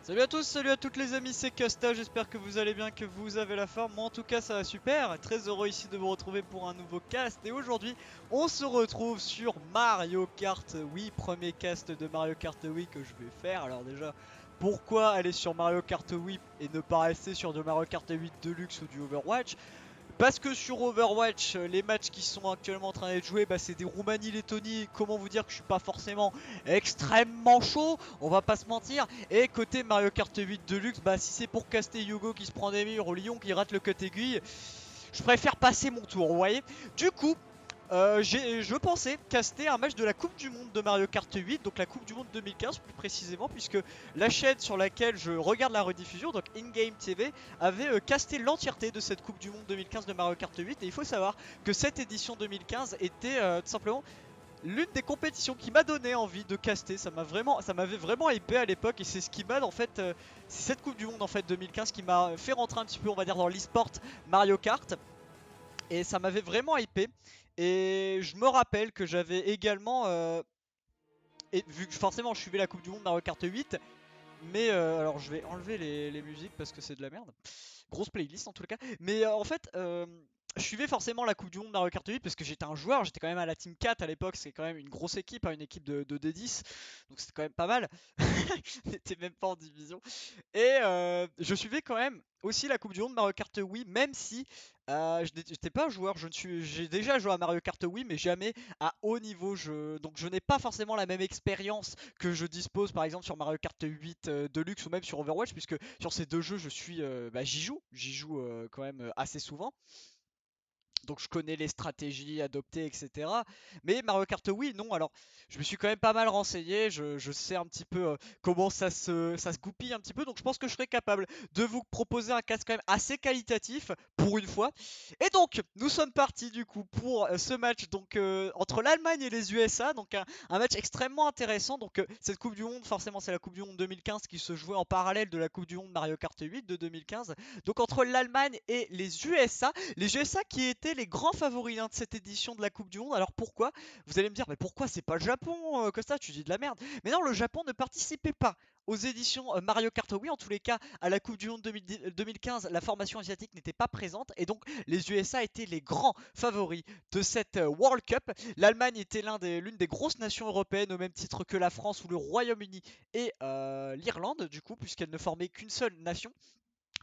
Salut à tous, salut à toutes les amis, c'est Casta, j'espère que vous allez bien, que vous avez la forme. Moi en tout cas ça va super, très heureux ici de vous retrouver pour un nouveau cast. Et aujourd'hui on se retrouve sur Mario Kart Wii, premier cast de Mario Kart Wii que je vais faire. Alors déjà, pourquoi aller sur Mario Kart Wii et ne pas rester sur du Mario Kart 8 Deluxe ou du Overwatch? Parce que sur Overwatch, les matchs qui sont actuellement en train d'être joués, bah, c'est des Roumanie-Lettonie. Comment vous dire que je suis pas forcément extrêmement chaud, on va pas se mentir. Et côté Mario Kart 8 Deluxe, bah, si c'est pour caster Yugo qui se prend des murs, au Lyon qui rate le cut aiguille, je préfère passer mon tour, vous voyez. Du coup, je pensais caster un match de la Coupe du Monde de Mario Kart 8, donc la Coupe du Monde 2015 plus précisément, puisque la chaîne sur laquelle je regarde la rediffusion, donc InGame TV, avait casté l'entièreté de cette Coupe du Monde 2015 de Mario Kart 8. Et il faut savoir que cette édition 2015 était tout simplement l'une des compétitions qui m'a donné envie de caster. Ça m'avait vraiment hypé à l'époque, et c'est ce qui m'a en fait, c'est cette Coupe du Monde en fait 2015 qui m'a fait rentrer un petit peu, on va dire, dans l'e-sport Mario Kart. Et ça m'avait vraiment hypé. Et je me rappelle que j'avais également, et vu que forcément je suivais la Coupe du Monde Mario Kart 8, mais alors je vais enlever les musiques parce que c'est de la merde. Grosse playlist en tout cas. Mais en fait, je suivais forcément la Coupe du Monde Mario Kart 8 parce que j'étais un joueur, j'étais quand même à la Team 4 à l'époque, c'est quand même une grosse équipe, hein, une équipe de D10, donc c'était quand même pas mal. On n'était même pas en division. Et je suivais quand même aussi la Coupe du Monde Mario Kart Wii, même si j'étais pas un joueur. J'ai déjà joué à Mario Kart Wii, mais jamais à haut niveau. Donc je n'ai pas forcément la même expérience que je dispose par exemple sur Mario Kart 8 Deluxe ou même sur Overwatch, puisque sur ces deux jeux j'y joue quand même assez souvent. Donc je connais les stratégies adoptées, etc. Mais Mario Kart Wii, non. Alors, je me suis quand même pas mal renseigné. Je sais un petit peu comment ça se goupille un petit peu. Donc je pense que je serai capable de vous proposer un casque quand même assez qualitatif pour une fois. Et donc, nous sommes partis du coup pour ce match donc entre l'Allemagne et les USA. Donc un match extrêmement intéressant. Donc cette Coupe du Monde, forcément c'est la Coupe du Monde 2015 qui se jouait en parallèle de la Coupe du Monde Mario Kart 8 de 2015. Donc entre l'Allemagne et les USA. Les USA qui étaient les grands favoris, hein, de cette édition de la Coupe du Monde. Alors pourquoi? Vous allez me dire, mais pourquoi c'est pas le Japon, Costa? Tu dis de la merde. Mais non, le Japon ne participait pas aux éditions Mario Kart Wii. En tous les cas, à la Coupe du Monde 2015, la formation asiatique n'était pas présente. Et donc, les USA étaient les grands favoris de cette World Cup. L'Allemagne était l'une des grosses nations européennes, au même titre que la France ou le Royaume-Uni et l'Irlande, du coup, puisqu'elle ne formait qu'une seule nation.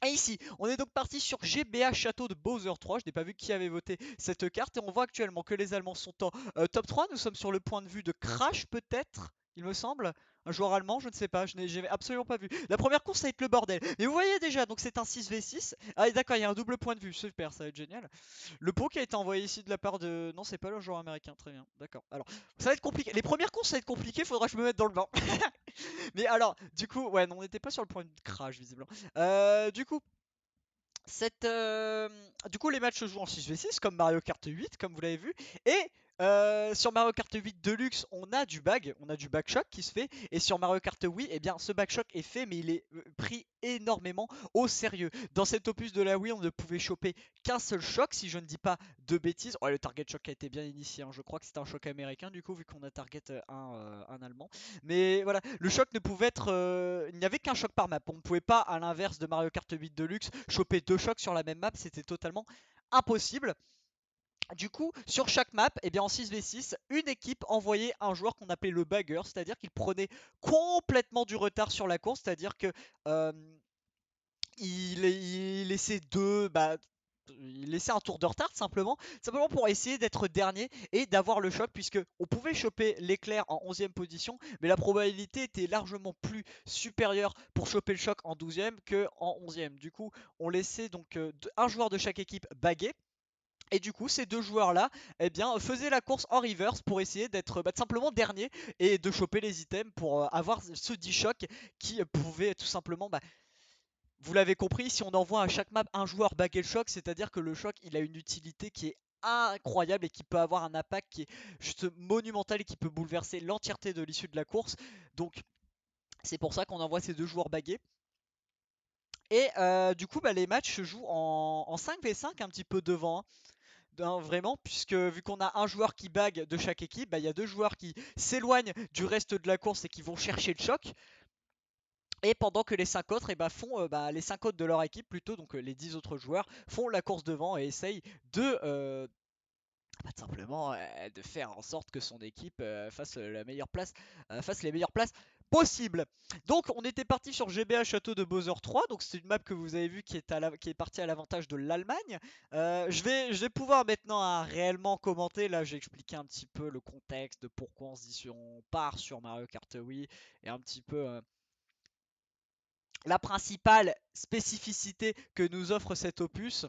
Et ici, on est donc parti sur GBA Château de Bowser 3. Je n'ai pas vu qui avait voté cette carte. Et on voit actuellement que les Allemands sont en top 3. Nous sommes sur le point de vue de Crash, peut-être, il me semble. Un joueur allemand, je ne sais pas. J'ai absolument pas vu. La première course, ça va être le bordel. Mais vous voyez déjà, donc c'est un 6v6. Ah, et d'accord, il y a un double point de vue. Super, ça va être génial. Le pot qui a été envoyé ici de la part de. Non, c'est pas le joueur américain. Très bien, d'accord. Alors, ça va être compliqué. Les premières courses, ça va être compliqué. Faudra que je me mette dans le bain. Mais alors, du coup, ouais, non, on n'était pas sur le point de crash, visiblement. Du coup, du coup, les matchs se jouent en 6v6 comme Mario Kart 8, comme vous l'avez vu. Et sur Mario Kart 8 Deluxe, on a du backshock qui se fait. Et sur Mario Kart Wii, eh bien, ce backshock est fait, mais il est pris énormément au sérieux. Dans cet opus de la Wii, on ne pouvait choper qu'un seul choc, si je ne dis pas de bêtises. Oh, le target shock a été bien initié, hein. Je crois que c'était un choc américain, du coup, vu qu'on a target un allemand. Mais voilà, le choc ne pouvait être. Il n'y avait qu'un choc par map. On ne pouvait pas, à l'inverse de Mario Kart 8 Deluxe, choper deux chocs sur la même map. C'était totalement impossible. Du coup, sur chaque map, eh bien en 6v6, une équipe envoyait un joueur qu'on appelait le bagger, c'est-à-dire qu'il prenait complètement du retard sur la course, c'est-à-dire que euh, il laissait il laissait un tour de retard simplement pour essayer d'être dernier et d'avoir le choc, puisque on pouvait choper l'éclair en 11e position, mais la probabilité était largement plus supérieure pour choper le choc en 12e que en 11e. Du coup, on laissait donc un joueur de chaque équipe baguer. Et du coup, ces deux joueurs-là, eh bien, faisaient la course en reverse pour essayer d'être simplement dernier et de choper les items pour avoir ce 10 choc qui pouvait tout simplement, vous l'avez compris, si on envoie à chaque map un joueur baguer le choc, c'est-à-dire que le choc, il a une utilité qui est incroyable et qui peut avoir un impact qui est juste monumental et qui peut bouleverser l'entièreté de l'issue de la course. Donc, c'est pour ça qu'on envoie ces deux joueurs baguer. Et du coup, les matchs se jouent en 5v5, un petit peu devant, hein, vraiment, puisque vu qu'on a un joueur qui bague de chaque équipe, il y a deux joueurs qui s'éloignent du reste de la course et qui vont chercher le choc. Et pendant que les 5 autres font les 5 autres de leur équipe plutôt, donc les 10 autres joueurs font la course devant et essayent de tout simplement de faire en sorte que son équipe fasse la meilleure place, fasse les meilleures places possibles. Donc on était parti sur GBA Château de Bowser 3, donc c'est une map que vous avez vu qui est partie à l'avantage de l'Allemagne. Je vais pouvoir maintenant réellement commenter, là j'ai expliqué un petit peu le contexte de pourquoi on se dit on part sur Mario Kart Wii et un petit peu la principale spécificité que nous offre cet opus.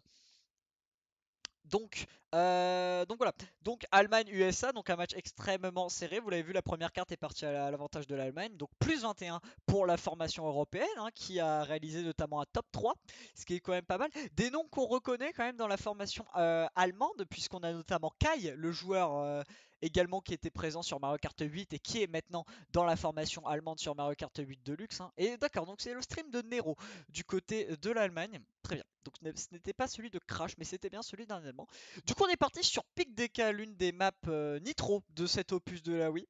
Donc voilà. Donc Allemagne-USA, donc un match extrêmement serré. Vous l'avez vu, la première carte est partie à l'avantage de l'Allemagne. Donc plus 21 pour la formation européenne, hein, qui a réalisé notamment un top 3, ce qui est quand même pas mal. Des noms qu'on reconnaît quand même dans la formation allemande, puisqu'on a notamment Kai, le joueur également qui était présent sur Mario Kart 8 et qui est maintenant dans la formation allemande sur Mario Kart 8 Deluxe, hein. Et d'accord, donc c'est le stream de Nero du côté de l'Allemagne. Très bien. Donc ce n'était pas celui de Crash, mais c'était bien celui d'un Allemand. Du coup, on est parti sur Pic DK, l'une des maps Nitro de cet opus de la Wii.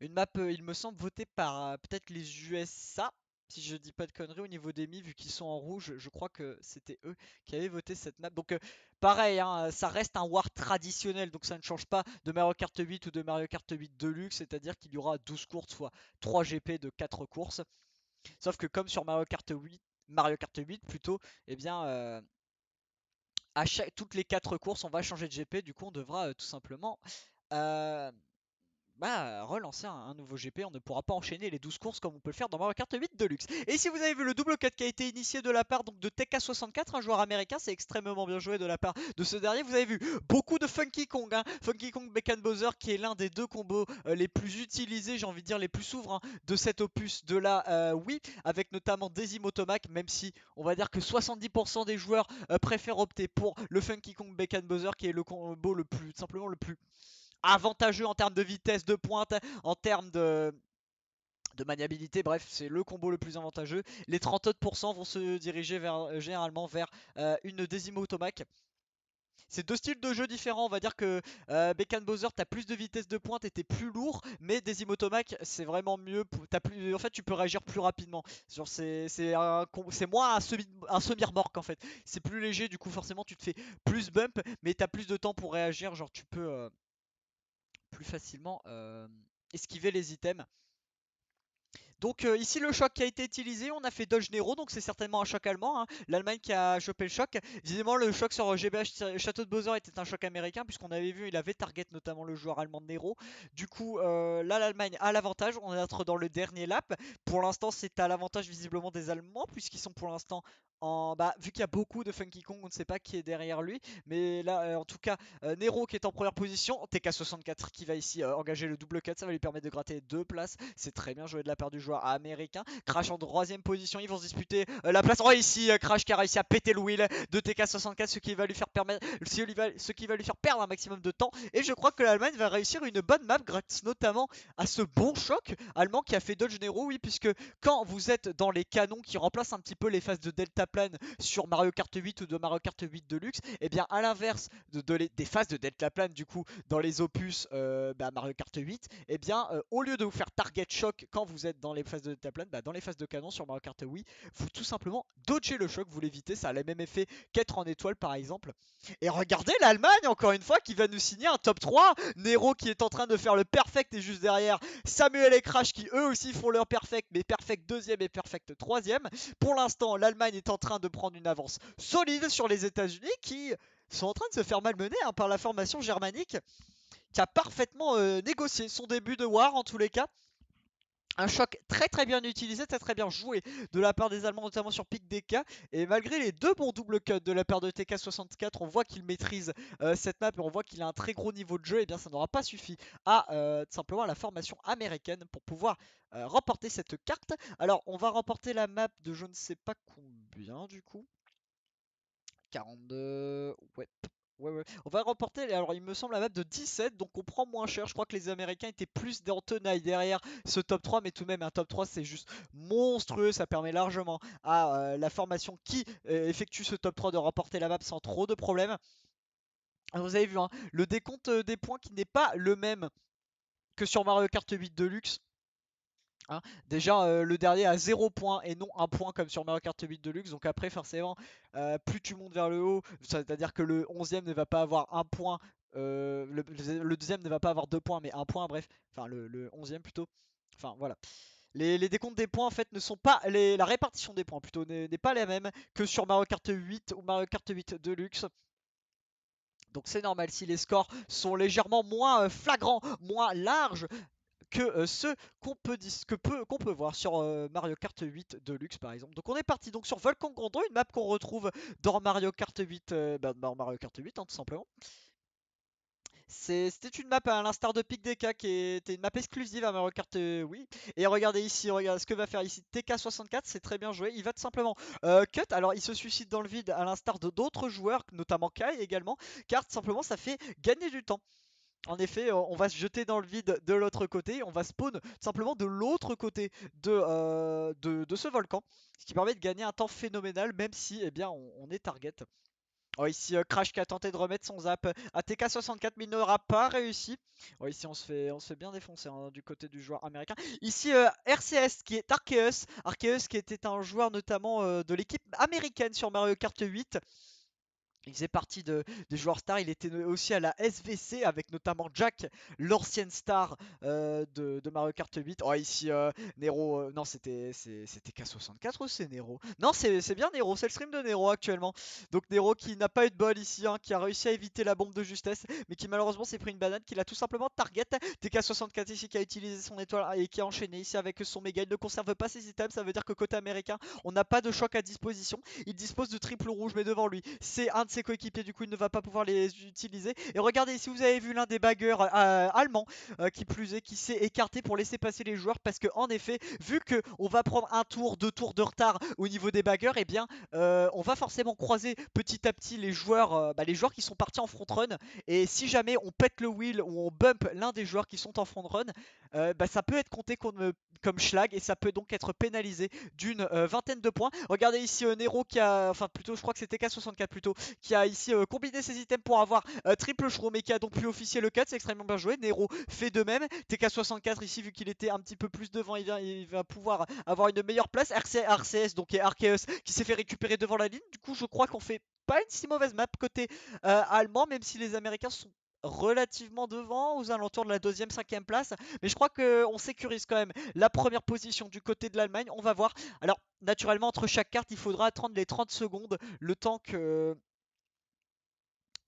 Une map, il me semble, votée par peut-être les USA, si je dis pas de conneries au niveau des Mi, vu qu'ils sont en rouge, je crois que c'était eux qui avaient voté cette map. Donc pareil, hein, ça reste un War traditionnel, donc ça ne change pas de Mario Kart 8 ou de Mario Kart 8 Deluxe, c'est-à-dire qu'il y aura 12 courses, soit 3 GP de 4 courses. Sauf que comme sur Mario Kart 8 plutôt, eh bien toutes les 4 courses on va changer de GP, du coup on devra tout simplement euh, relancer un nouveau GP. On ne pourra pas enchaîner les 12 courses comme on peut le faire dans Mario Kart 8 Deluxe. Et si vous avez vu le double cut qui a été initié de la part donc, de TK64, un joueur américain, c'est extrêmement bien joué de la part de ce dernier. Vous avez vu beaucoup de Funky Kong, hein. Funky Kong Bekan Bowser qui est l'un des deux combos les plus utilisés, j'ai envie de dire les plus souverains de cet opus de la Wii, avec notamment Desimotomac, même si on va dire que 70% des joueurs préfèrent opter pour le Funky Kong Bekan Bowser qui est le combo le plus simplement le plus avantageux en termes de vitesse de pointe, en termes de maniabilité, bref, c'est le combo le plus avantageux. Les 30 autres % vont se diriger généralement vers une Desimo Automac. C'est deux styles de jeu différents, on va dire que Bekan Bowser t'as plus de vitesse de pointe et t'es plus lourd, mais Desimotomac c'est vraiment mieux, en fait tu peux réagir plus rapidement. Genre c'est moins un semi-remorque en fait, c'est plus léger du coup forcément tu te fais plus bump, mais t'as plus de temps pour réagir, genre tu peux plus facilement esquiver les items. Donc ici le choc qui a été utilisé, on a fait Dodge Nero, donc c'est certainement un choc allemand, hein. L'Allemagne qui a chopé le choc. Visiblement le choc sur GBH Château de Bowser était un choc américain, puisqu'on avait vu il avait target notamment le joueur allemand de Nero. Du coup là l'Allemagne a l'avantage, on est dans le dernier lap. Pour l'instant c'est à l'avantage visiblement des Allemands, puisqu'ils sont pour l'instant vu qu'il y a beaucoup de Funky Kong, on ne sait pas qui est derrière lui. Mais là en tout cas Nero qui est en première position, TK64 qui va ici engager le double cut, ça va lui permettre de gratter 2 places. C'est très bien joué de la part du joueur américain. Crash en troisième position, ils vont se disputer la place. Oh ici Crash qui a réussi à péter le wheel de TK64, ce qui va lui faire perdre un maximum de temps. Et je crois que l'Allemagne va réussir une bonne map grâce notamment à ce bon choc allemand qui a fait Dodge Nero, oui, puisque quand vous êtes dans les canons qui remplacent un petit peu les phases de deltaplane sur Mario Kart 8 ou de Mario Kart 8 Deluxe, et bien à l'inverse des phases de deltaplane du coup dans les opus Mario Kart 8, et bien au lieu de vous faire target shock quand vous êtes dans les phases de deltaplane, dans les phases de canon sur Mario Kart Wii, vous tout simplement dodgez le choc, vous l'évitez, ça a le même effet qu'être en étoile par exemple. Et regardez l'Allemagne encore une fois qui va nous signer un top 3, Nero qui est en train de faire le perfect et juste derrière Samuel et Crash qui eux aussi font leur perfect, mais perfect deuxième et perfect troisième. Pour l'instant l'Allemagne est en train de prendre une avance solide sur les États-Unis qui sont en train de se faire malmener par la formation germanique qui a parfaitement négocié son début de war en tous les cas. Un choc très très bien utilisé, très très bien joué de la part des Allemands, notamment sur Pic DK. Et malgré les deux bons double cuts de la part de TK64, on voit qu'il maîtrise cette map et on voit qu'il a un très gros niveau de jeu. Et bien ça n'aura pas suffi à simplement la formation américaine pour pouvoir remporter cette carte. Alors on va remporter la map de je ne sais pas combien du coup. 42. Ouais. Ouais, ouais. On va remporter, alors il me semble, la map de 17, donc on prend moins cher. Je crois que les Américains étaient plus en tenaille derrière ce top 3, mais tout de même, un top 3 c'est juste monstrueux. Ça permet largement à la formation qui effectue ce top 3 de remporter la map sans trop de problèmes. Alors, vous avez vu, hein, le décompte des points qui n'est pas le même que sur Mario Kart 8 Deluxe. hein. Déjà, le dernier a 0 points et non 1 point comme sur Mario Kart 8 Deluxe. Donc après, forcément, plus tu montes vers le haut, c'est-à-dire que le 11e ne va pas avoir 1 point. Le deuxième ne va pas avoir 2 points, mais 1 point, bref. Enfin, le 11e plutôt. Enfin, voilà. Les décomptes des points en fait ne sont pas la répartition des points plutôt n'est pas la même que sur Mario Kart 8 ou Mario Kart 8 Deluxe. Donc c'est normal si les scores sont légèrement moins flagrants, moins larges que ceux qu'on peut voir sur Mario Kart 8 Deluxe par exemple. Donc on est parti donc sur Volcan Grando, une map qu'on retrouve dans Mario Kart 8, dans Mario Kart 8 hein, tout simplement. C'était une map à l'instar de Pic DK qui était une map exclusive à Mario Kart oui. Et regardez ici, regarde ce que va faire ici TK64, c'est très bien joué. Il va tout simplement cut. Alors il se suicide dans le vide à l'instar de d'autres joueurs, notamment Kai également, car tout simplement ça fait gagner du temps. En effet, on va se jeter dans le vide de l'autre côté, on va spawn tout simplement de l'autre côté de ce volcan, ce qui permet de gagner un temps phénoménal, même si eh bien, on est target. Oh, ici Crash qui a tenté de remettre son zap à TK64 mais il n'aura pas réussi. Oh, ici on se fait bien défoncer hein, du côté du joueur américain. Ici RCS qui est Arceus. Arceus qui était un joueur notamment de l'équipe américaine sur Mario Kart 8. Il faisait partie des joueurs stars, il était aussi à la SVC avec notamment Jack, l'ancienne star de Mario Kart 8. Oh ici Nero, non c'était K64 ou c'est Nero? Non c'est bien Nero, c'est le stream de Nero actuellement. Donc Nero qui n'a pas eu de bol ici, hein, qui a réussi à éviter la bombe de justesse, mais qui malheureusement s'est pris une banane, qu'il a tout simplement target. TK64 ici qui a utilisé son étoile et qui a enchaîné ici avec son méga, il ne conserve pas ses items, ça veut dire que côté américain on n'a pas de choc à disposition. Il dispose de triple rouge mais devant lui c'est un de ses coéquipiers, du coup il ne va pas pouvoir les utiliser. Et regardez ici, vous avez vu l'un des baggeurs allemands qui plus est, qui s'est écarté pour laisser passer les joueurs, parce que en effet, vu que on va prendre un tour, 2 tours de retard au niveau des baggeurs, et eh bien on va forcément croiser petit à petit les joueurs qui sont partis en front run. Et si jamais on pète le wheel ou on bump l'un des joueurs qui sont en front run, ça peut être compté comme schlag et ça peut donc être pénalisé d'une vingtaine de points. Regardez ici Nero qui a, enfin plutôt je crois que c'était K64 plutôt, qui a ici combiné ses items pour avoir triple shroom et qui a donc pu officier le cut, c'est extrêmement bien joué. Nero fait de même. TK64 ici vu qu'il était un petit peu plus devant, il va pouvoir avoir une meilleure place. RCS donc et Arceus qui s'est fait récupérer devant la ligne. Du coup je crois qu'on fait pas une si mauvaise map côté allemand, même si les Américains sont relativement devant, aux alentours de la deuxième, cinquième place. Mais je crois qu'on sécurise quand même la première position du côté de l'Allemagne. On va voir. Alors, naturellement, entre chaque carte, il faudra attendre les 30 secondes, le temps que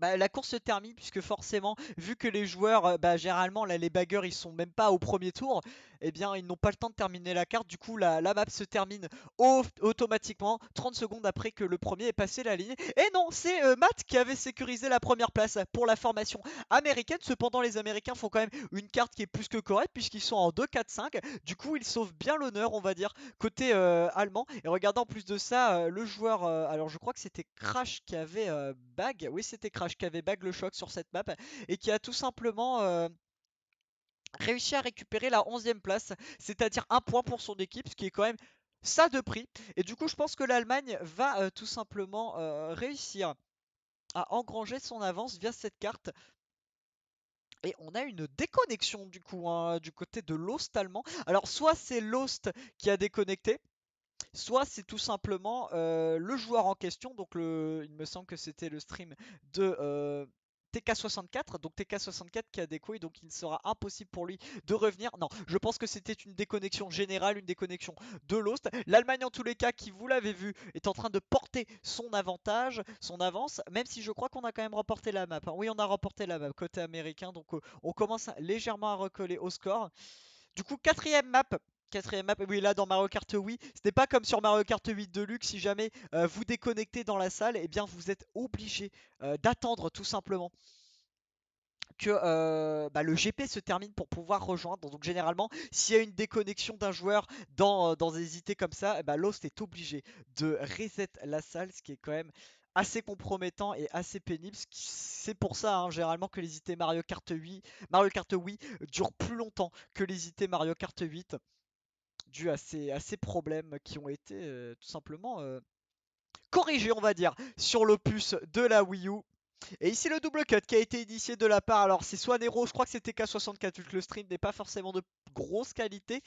la course se termine, puisque forcément, vu que les joueurs, généralement, là, les baggers, ils sont même pas au premier tour, eh bien, ils n'ont pas le temps de terminer la carte. Du coup, la map se termine automatiquement 30 secondes après que le premier ait passé la ligne. Et non, c'est Matt qui avait sécurisé la première place pour la formation américaine. Cependant, les Américains font quand même une carte qui est plus que correcte, puisqu'ils sont en 2-4-5. Du coup, ils sauvent bien l'honneur, on va dire, côté allemand. Et regardez en plus de ça, le joueur, alors je crois que c'était Crash qui avait bag. Oui, c'était Crash qui avait bag le choc sur cette map et qui a tout simplement réussi à récupérer la 11e place, c'est-à-dire un point pour son équipe, ce qui est quand même ça de prix. Et du coup, je pense que l'Allemagne va tout simplement réussir à engranger son avance via cette carte. Et on a une déconnexion du coup hein, du côté de Lost allemand. Alors soit c'est Lost qui a déconnecté, soit c'est tout simplement le joueur en question. Donc il me semble que c'était le stream de TK64. Donc TK64 qui a déco, donc il sera impossible pour lui de revenir. Non, je pense que c'était une déconnexion générale, une déconnexion de Lost. L'Allemagne en tous les cas, qui vous l'avez vu, est en train de porter son avantage, son avance, même si je crois qu'on a quand même remporté la map, hein. Oui, on a remporté la map côté américain, donc on commence légèrement à recoller au score. Du coup, quatrième map. Quatrième map, oui, là dans Mario Kart Wii, ce n'est pas comme sur Mario Kart 8 Deluxe. Si jamais vous déconnectez dans la salle, eh bien vous êtes obligé d'attendre tout simplement que le GP se termine pour pouvoir rejoindre. Donc généralement, s'il y a une déconnexion d'un joueur dans des IT comme ça, Lost est obligé de reset la salle, ce qui est quand même assez compromettant et assez pénible. C'est pour ça hein, généralement que les IT Mario Kart Wii durent plus longtemps que les IT Mario Kart 8, dû à ces problèmes qui ont été tout simplement corrigés, on va dire, sur l'opus de la Wii U. Et ici le double cut qui a été initié de la part, alors c'est soit Nero, je crois que c'était K64 vu que le stream n'est pas forcément de grosse qualité.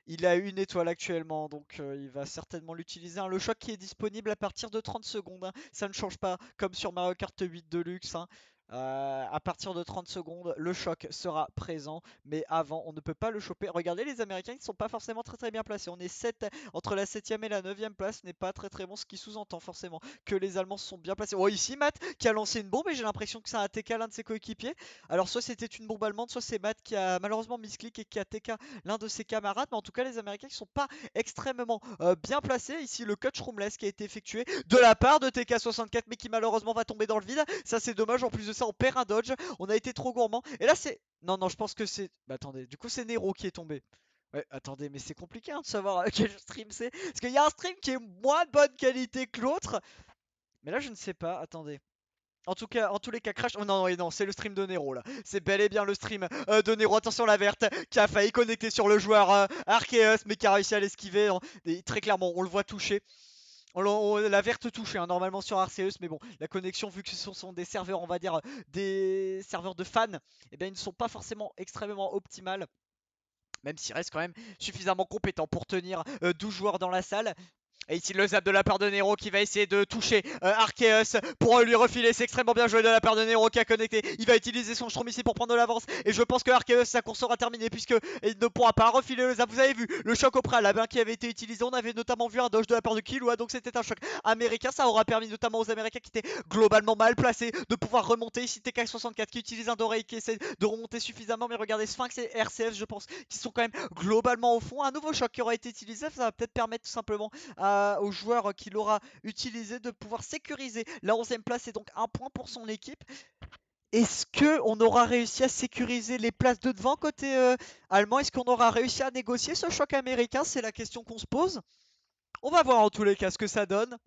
Il a une étoile actuellement, donc il va certainement l'utiliser, hein. Le choc qui est disponible à partir de 30 secondes, hein. Ça ne change pas, comme sur Mario Kart 8 Deluxe, hein. À partir de 30 secondes, le choc sera présent, mais avant, on ne peut pas le choper. Regardez, les Américains, ils ne sont pas forcément très bien placés. On est 7, entre la 7ème et la 9ème place, ce n'est pas très bon, ce qui sous-entend forcément que les Allemands sont bien placés. Oh, ici, Matt qui a lancé une bombe, et j'ai l'impression que ça a TK l'un de ses coéquipiers. Alors, soit c'était une bombe allemande, soit c'est Matt qui a malheureusement misclick et qui a TK l'un de ses camarades. Mais en tout cas, les Américains qui sont pas extrêmement bien placés. Ici, le coach roomless qui a été effectué de la part de TK64, mais qui malheureusement va tomber dans le vide. Ça, c'est dommage. En plus de ça, on perd un dodge. On a été trop gourmand. Et là, c'est. Non, non, je pense que c'est. Bah, attendez. Du coup, c'est Nero qui est tombé. Ouais, attendez, mais c'est compliqué, hein, de savoir quel stream c'est. Parce qu'il y a un stream qui est moins de bonne qualité que l'autre. Mais là, je ne sais pas. Attendez. En tout cas, en tous les cas, Crash. Oh non, non, c'est le stream de Nero là. C'est bel et bien le stream de Nero. Attention, la verte qui a failli connecter sur le joueur Arceus, mais qui a réussi à l'esquiver, hein. Et très clairement, on le voit toucher. La verte touchée, hein, normalement sur Arceus, mais bon, la connexion, vu que ce sont des serveurs, on va dire, des serveurs de fans, eh bien, ils ne sont pas forcément extrêmement optimales. Même s'il reste quand même suffisamment compétent pour tenir 12 joueurs dans la salle. Et ici le zap de la part de Nero qui va essayer de toucher Arceus pour lui refiler. C'est extrêmement bien joué de la part de Nero qui a connecté. Il va utiliser son Strom ici pour prendre de l'avance. Et je pense que Arceus, sa course sera terminée puisque il ne pourra pas refiler le zap. Vous avez vu le choc au préalable qui avait été utilisé. On avait notamment vu un dodge de la part de Killua. Donc c'était un choc américain. Ça aura permis notamment aux Américains qui étaient globalement mal placés de pouvoir remonter. Ici TK64 qui utilise un doré qui essaie de remonter suffisamment. Mais regardez Sphinx et RCF, je pense, qui sont quand même globalement au fond. Un nouveau choc qui aura été utilisé. Ça va peut-être permettre tout simplement aux joueurs qui l'aura utilisé de pouvoir sécuriser la 11ème place et donc un point pour son équipe. Est-ce qu'on aura réussi à sécuriser les places de devant côté allemand? Est-ce qu'on aura réussi à négocier ce choc américain? C'est la question qu'on se pose. On va voir en tous les cas ce que ça donne.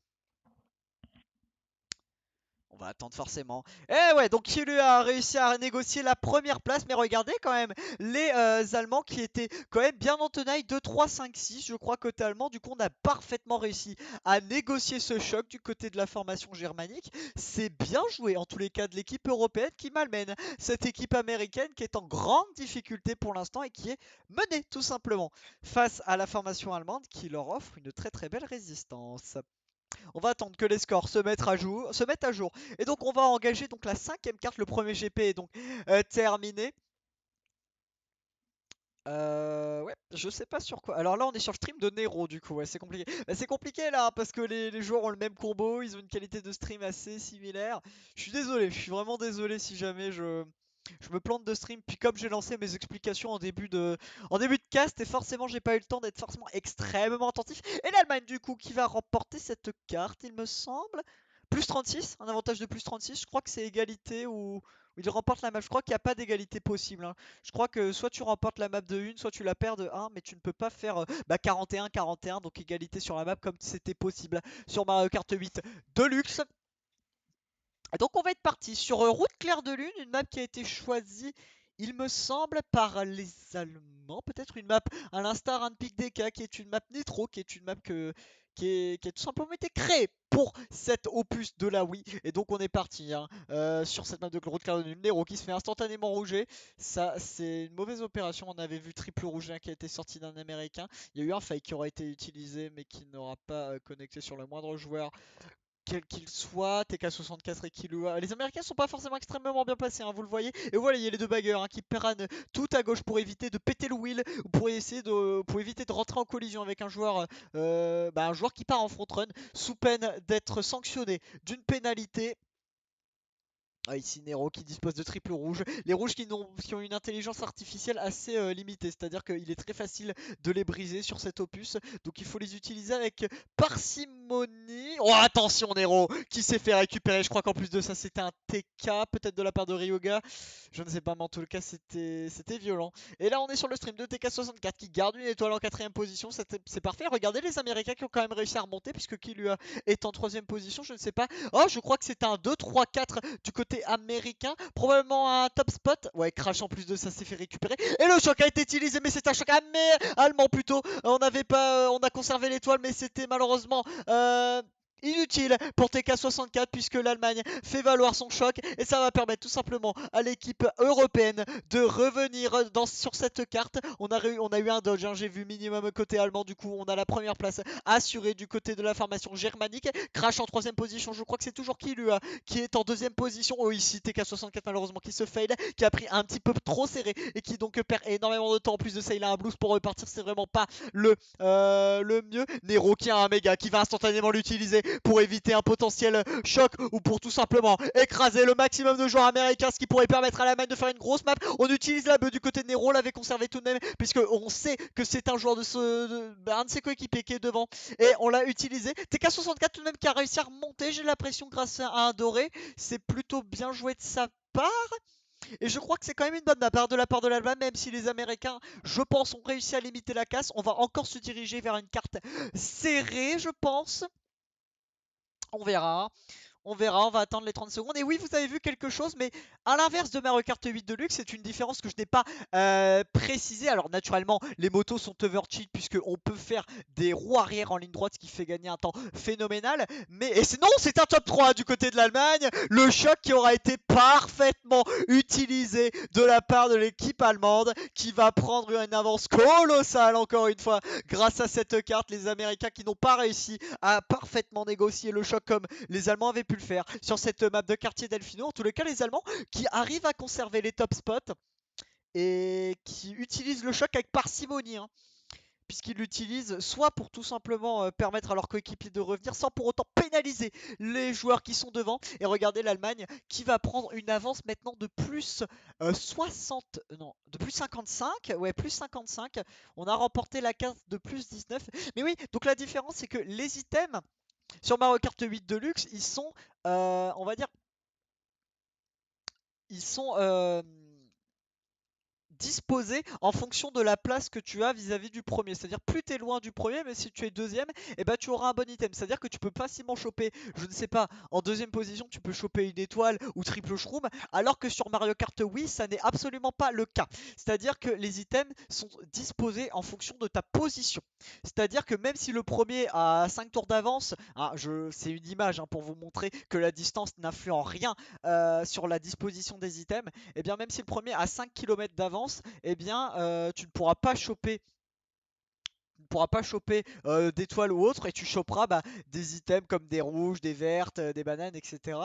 On va attendre forcément. Et ouais, donc il lui a réussi à négocier la première place. Mais regardez quand même les Allemands qui étaient quand même bien en tenaille. 2, 3, 5, 6 je crois côté allemand. Du coup on a parfaitement réussi à négocier ce choc du côté de la formation germanique. C'est bien joué en tous les cas de l'équipe européenne qui malmène cette équipe américaine qui est en grande difficulté pour l'instant et qui est menée tout simplement face à la formation allemande qui leur offre une très belle résistance. On va attendre que les scores se mettent à jour. Et donc on va engager donc la 5ème carte. Le premier GP est donc terminé. Ouais, je sais pas sur quoi. Alors là, on est sur le stream de Nero, du coup, ouais, c'est compliqué. Bah, c'est compliqué là, parce que les joueurs ont le même combo, ils ont une qualité de stream assez similaire. Je suis désolé, je suis vraiment désolé si jamais je me plante de stream. Puis comme j'ai lancé mes explications en début de cast, et forcément, j'ai pas eu le temps d'être forcément extrêmement attentif. Et l'Allemagne, du coup, qui va remporter cette carte, il me semble. Plus 36, un avantage de plus 36. Je crois que c'est égalité ou il remporte la map. Je crois qu'il n'y a pas d'égalité possible, hein. Je crois que soit tu remportes la map de 1, soit tu la perds de 1, mais tu ne peux pas faire 41-41, donc égalité sur la map comme c'était possible sur Mario Kart 8 Deluxe. Donc on va être parti sur Route Claire de Lune, une map qui a été choisie, il me semble, par les Allemands. Peut-être une map à l'instar de Pic DK, qui est une map Nitro, qui est une map qui a tout simplement été créée pour cet opus de la Wii. Et donc on est parti, hein, sur cette map de Route Claire de Lune. Nero qui se fait instantanément rouger. Ça, c'est une mauvaise opération. On avait vu triple rouge qui a été sorti d'un américain. Il y a eu un fake qui aura été utilisé, mais qui n'aura pas connecté sur le moindre joueur quel qu'il soit, TK64 et Killua. Les Américains sont pas forcément extrêmement bien placés, hein, vous le voyez. Et voilà, il y a les deux baggers qui prennent tout à gauche pour éviter de péter le wheel, ou pour éviter de rentrer en collision avec un joueur qui part en front run, sous peine d'être sanctionné d'une pénalité. Ah, ici Nero qui dispose de triple rouge. Les rouges qui ont une intelligence artificielle assez limitée, c'est-à-dire qu'il est très facile de les briser sur cet opus. Donc il faut les utiliser avec parcimonie. Oh attention Nero qui s'est fait récupérer. Je crois qu'en plus de ça c'était un TK peut-être de la part de Ryoga. Je ne sais pas mais en tout cas c'était violent. Et là on est sur le stream de TK64 qui garde une étoile en 4ème position. C'est parfait. Regardez les Américains qui ont quand même réussi à remonter puisque Killua est en 3ème position. Je ne sais pas. Oh je crois que c'est un 2, 3, 4 du côté américain, probablement un top spot. Ouais, Crash en plus de ça s'est fait récupérer. Et le choc a été utilisé, mais c'est un choc allemand plutôt. On a conservé l'étoile, mais c'était malheureusement inutile pour TK64 puisque l'Allemagne fait valoir son choc et ça va permettre tout simplement à l'équipe européenne de revenir sur cette carte. On a eu un dodge, hein, j'ai vu minimum côté allemand, du coup on a la première place assurée du côté de la formation germanique. Crash en troisième position, je crois que c'est toujours Killua qui est en deuxième position. Oh ici TK64 malheureusement qui se fail, qui a pris un petit peu trop serré et qui donc perd énormément de temps. En plus de ça il a un boost pour repartir, c'est vraiment pas le mieux. Nero qui a un méga qui va instantanément l'utiliser pour éviter un potentiel choc ou pour tout simplement écraser le maximum de joueurs américains, ce qui pourrait permettre à l'Allemagne de faire une grosse map. On utilise la bœuf du côté de Nero, on l'avait conservé tout de même puisque on sait que c'est un joueur un de ses coéquipiers qui est devant et on l'a utilisé. TK64 tout de même qui a réussi à remonter, j'ai l'impression, grâce à un doré. C'est plutôt bien joué de sa part. Et je crois que c'est quand même une bonne map de la part de l'Allemagne, même si les Américains, je pense, ont réussi à limiter la casse. On va encore se diriger vers une carte serrée, je pense. On verra. On verra, on va attendre les 30 secondes. Et oui, vous avez vu quelque chose, mais à l'inverse de Mario Kart 8 Deluxe, c'est une différence que je n'ai pas précisée. Alors naturellement, les motos sont overcheat puisqu'on peut faire des roues arrière en ligne droite, ce qui fait gagner un temps phénoménal. Mais non, c'est un top 3 du côté de l'Allemagne. Le choc qui aura été parfaitement utilisé de la part de l'équipe allemande, qui va prendre une avance colossale encore une fois grâce à cette carte. Les Américains qui n'ont pas réussi à parfaitement négocier le choc comme les Allemands avaient pu le faire sur cette map de quartier Delfino. En tous les cas, les Allemands qui arrivent à conserver les top spots et qui utilisent le choc avec parcimonie, hein, puisqu'ils l'utilisent soit pour tout simplement permettre à leurs coéquipiers de revenir sans pour autant pénaliser les joueurs qui sont devant. Et regardez l'Allemagne qui va prendre une avance maintenant de plus 60, non, de plus 55, ouais, plus 55. On a remporté la carte de plus 19. Mais oui, donc la différence c'est que les items sur Mario Kart 8 Deluxe, ils sont, on va dire, ils sont disposés en fonction de la place que tu as vis-à-vis du premier. C'est-à-dire plus tu es loin du premier, mais si tu es deuxième, et bah tu auras un bon item. C'est-à-dire que tu peux facilement choper, je ne sais pas, en deuxième position, tu peux choper une étoile ou triple shroom, alors que sur Mario Kart Wii, ça n'est absolument pas le cas. C'est-à-dire que les items sont disposés en fonction de ta position. C'est-à-dire que même si le premier a 5 tours d'avance, hein, c'est une image hein, pour vous montrer que la distance n'influe en rien sur la disposition des items, et bien même si le premier a 5 km d'avance, et bien tu ne pourras pas choper d'étoiles ou autre, et tu choperas des items comme des rouges, des vertes, des bananes, etc.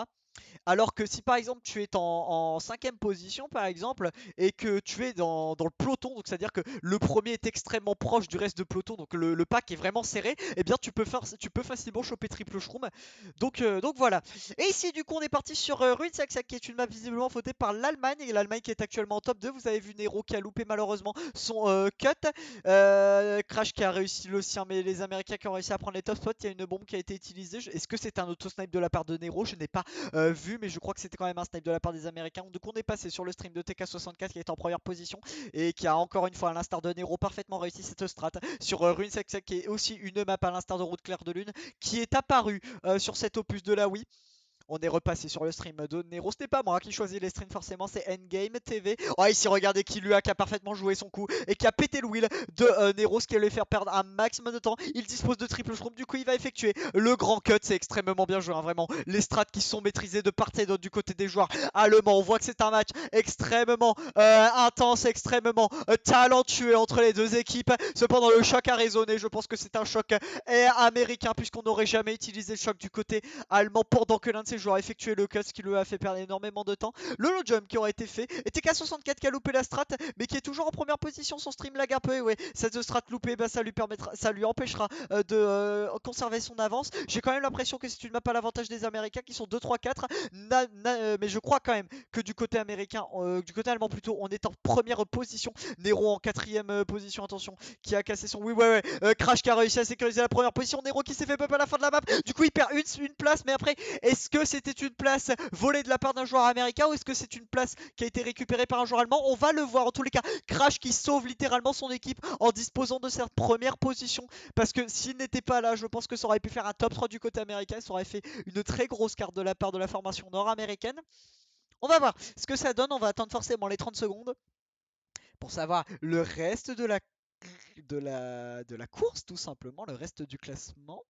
Alors que si par exemple tu es en cinquième position par exemple et que tu es dans le peloton, donc c'est à dire que le premier est extrêmement proche du reste de peloton, donc le pack est vraiment serré, et eh bien tu peux facilement choper triple shroom. Donc voilà. Et ici du coup on est parti sur Ruin Saksak qui est une map visiblement votée par l'Allemagne, et l'Allemagne qui est actuellement en top 2. Vous avez vu Nero qui a loupé malheureusement son cut, Crash qui a réussi le sien, mais les Américains qui ont réussi à prendre les top spots. Il y a une bombe qui a été utilisée. Est-ce que c'est un auto-snipe de la part de Nero? Je n'ai pas vu, mais je crois que c'était quand même un snipe de la part des Américains. Donc on est passé sur le stream de TK64 qui est en première position et qui a encore une fois, à l'instar de Nero, parfaitement réussi cette strat sur Runesec qui est aussi une map à l'instar de Route Claire de Lune qui est apparue sur cet opus de la Wii. On est repassé sur le stream de Nero. Ce n'est pas moi qui choisis les streams forcément, c'est Endgame TV. Oh, ici, regardez Killua qui a parfaitement joué son coup et qui a pété le wheel de Nero, ce qui va lui faire perdre un maximum de temps. Il dispose de triple shroom, du coup, il va effectuer le grand cut. C'est extrêmement bien joué, hein, vraiment. Les strats qui sont maîtrisés de part et d'autre du côté des joueurs allemands. On voit que c'est un match extrêmement intense, extrêmement talentueux entre les deux équipes. Cependant, le choc a résonné. Je pense que c'est un choc américain, puisqu'on n'aurait jamais utilisé le choc du côté allemand pendant que l'un de ses joueurs a effectué le cut, ce qui lui a fait perdre énormément de temps. Le low jump qui aurait été fait, et TK64 qui a loupé la strat, mais qui est toujours en première position. Son stream lag un peu, et ouais, cette strat loupée, ça lui permettra, ça lui empêchera de conserver son avance. J'ai quand même l'impression que c'est une map à l'avantage des Américains qui sont 2, 3, 4. Mais je crois quand même que du côté américain, du côté allemand plutôt, on est en première position. Nero en quatrième position, attention, qui a cassé son. Oui, ouais, Crash qui a réussi à sécuriser la première position. Nero qui s'est fait pop à la fin de la map. Du coup, il perd une place, mais après, est-ce que c'était une place volée de la part d'un joueur américain ou est-ce que c'est une place qui a été récupérée par un joueur allemand? On va le voir. En tous les cas, Crash qui sauve littéralement son équipe en disposant de cette première position. Parce que s'il n'était pas là, je pense que ça aurait pu faire un top 3 du côté américain. Ça aurait fait une très grosse carte de la part de la formation nord-américaine. On va voir ce que ça donne. On va attendre forcément les 30 secondes pour savoir le reste de la course, tout simplement, le reste du classement.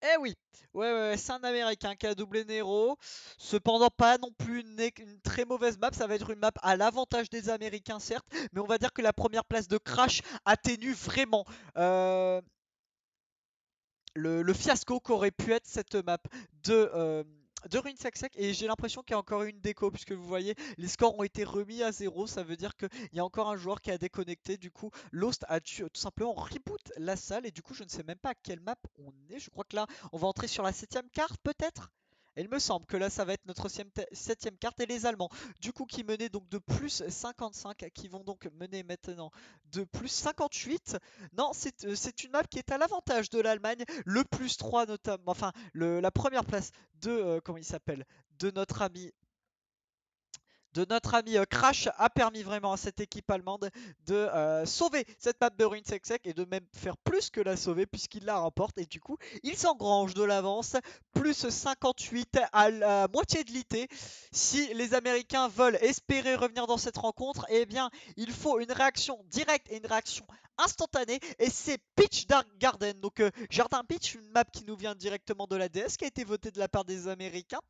Eh oui, ouais, ouais, ouais, c'est un Américain qui a doublé Nero. Cependant, pas non plus une très mauvaise map. Ça va être une map à l'avantage des Américains, certes, mais on va dire que la première place de Crash atténue vraiment euh, le fiasco qu'aurait pu être cette map de Runesack. Et j'ai l'impression qu'il y a encore eu une déco, puisque vous voyez, les scores ont été remis à zéro. Ça veut dire qu'il y a encore un joueur qui a déconnecté. Du coup, Lost a dû tout simplement reboot la salle. Et du coup, je ne sais même pas à quelle map on est. Je crois que là, on va entrer sur la septième carte, peut-être. Et il me semble que là, ça va être notre septième carte. Et les Allemands, du coup, qui menaient donc de plus 55, qui vont donc mener maintenant de plus 58. Non, c'est une map qui est à l'avantage de l'Allemagne. Le plus 3 notamment, enfin la première place de, comment il s'appelle, de notre ami Crash a permis vraiment à cette équipe allemande de sauver cette map de Runeseksek et de même faire plus que la sauver puisqu'il la remporte et du coup il s'engrange de l'avance, plus 58 à la moitié de l'IT. Si les Américains veulent espérer revenir dans cette rencontre, eh bien il faut une réaction directe et une réaction instantanée et c'est Pitch Dark Garden, donc Jardin Pitch, une map qui nous vient directement de la DS qui a été votée de la part des Américains.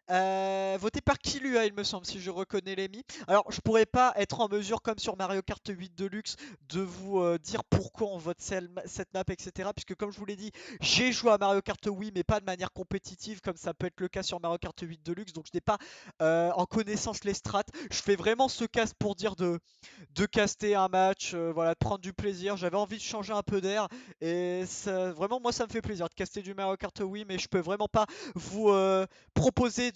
Voté par Killua, il me semble, si je reconnais les mi. Alors, je pourrais pas être en mesure, comme sur Mario Kart 8 Deluxe, de vous dire pourquoi on vote cette map, etc. Puisque, comme je vous l'ai dit, j'ai joué à Mario Kart Wii, mais pas de manière compétitive, comme ça peut être le cas sur Mario Kart 8 Deluxe. Donc, je n'ai pas en connaissance les strats. Je fais vraiment ce cast pour dire de caster un match, voilà, de prendre du plaisir. J'avais envie de changer un peu d'air. Et vraiment, moi, ça me fait plaisir de caster du Mario Kart Wii, mais je peux vraiment pas vous proposer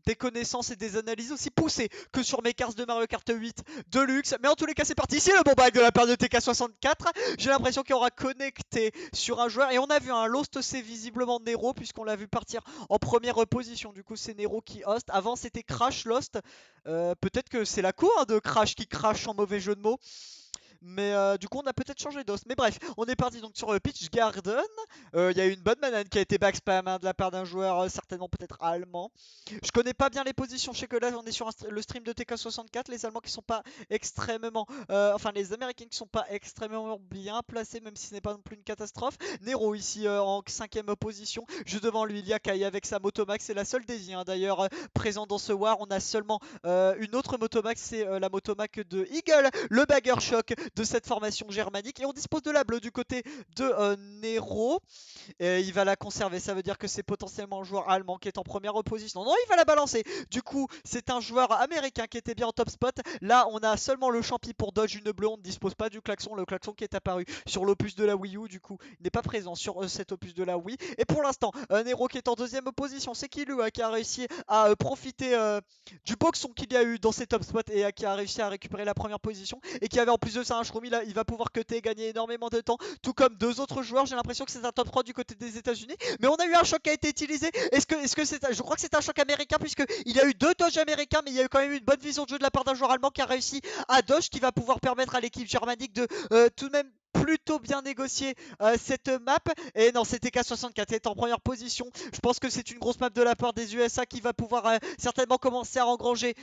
des connaissances et des analyses aussi poussées que sur mes cartes de Mario Kart 8 Deluxe. Mais en tous les cas, c'est parti. Ici, le bon bail de la part de TK64. J'ai l'impression qu'il aura connecté sur un joueur. Et on a vu un Lost, c'est visiblement Nero, puisqu'on l'a vu partir en première position. Du coup, c'est Nero qui host. Avant, c'était Crash Lost. Peut-être que c'est la cour hein, de Crash qui crache en mauvais jeu de mots. Mais du coup, on a peut-être changé d'os. Mais bref, on est parti donc sur le Pitch Garden. Il y a eu une bonne banane qui a été backspam hein, de la part d'un joueur, certainement peut-être allemand. Je connais pas bien les positions. Je sais que là, on est sur le stream de TK64. Les Allemands qui sont pas extrêmement. Enfin, les Américains qui sont pas extrêmement bien placés, même si ce n'est pas non plus une catastrophe. Nero ici en 5ème position. Juste devant lui, il y a Kai avec sa Motomax. C'est la seule des hein, d'ailleurs présente dans ce war. On a seulement une autre Motomax, c'est la Motomax de Eagle, le Bagger Shock de cette formation germanique. Et on dispose de la bleue du côté de Nero. Et il va la conserver, ça veut dire que c'est potentiellement un joueur allemand qui est en première position. Non, il va la balancer. Du coup, c'est un joueur américain qui était bien en top spot. Là, on a seulement le champi pour dodge une bleue. On ne dispose pas du klaxon. Le klaxon qui est apparu sur l'opus de la Wii U, du coup, il n'est pas présent sur cet opus de la Wii. Et pour l'instant, Nero qui est en deuxième position, c'est Killua qui a réussi à profiter du boxon qu'il y a eu dans ses top spots et qui a réussi à récupérer la première position. Et qui avait en plus de ça un Shroomy, là, il va pouvoir cutter, gagner énormément de temps. Tout comme deux autres joueurs, j'ai l'impression que c'est un top 3 du côté des États-Unis. Mais on a eu un choc qui a été utilisé. Est-ce que c'est. Je crois que c'est un choc américain, puisqu'il y a eu deux dodges américains, mais il y a eu quand même une bonne vision de jeu de la part d'un joueur allemand qui a réussi à dodge, qui va pouvoir permettre à l'équipe germanique de tout de même plutôt bien négocier cette map. Et non, c'était K64 qui est en première position. Je pense que c'est une grosse map de la part des USA qui va pouvoir certainement commencer à engranger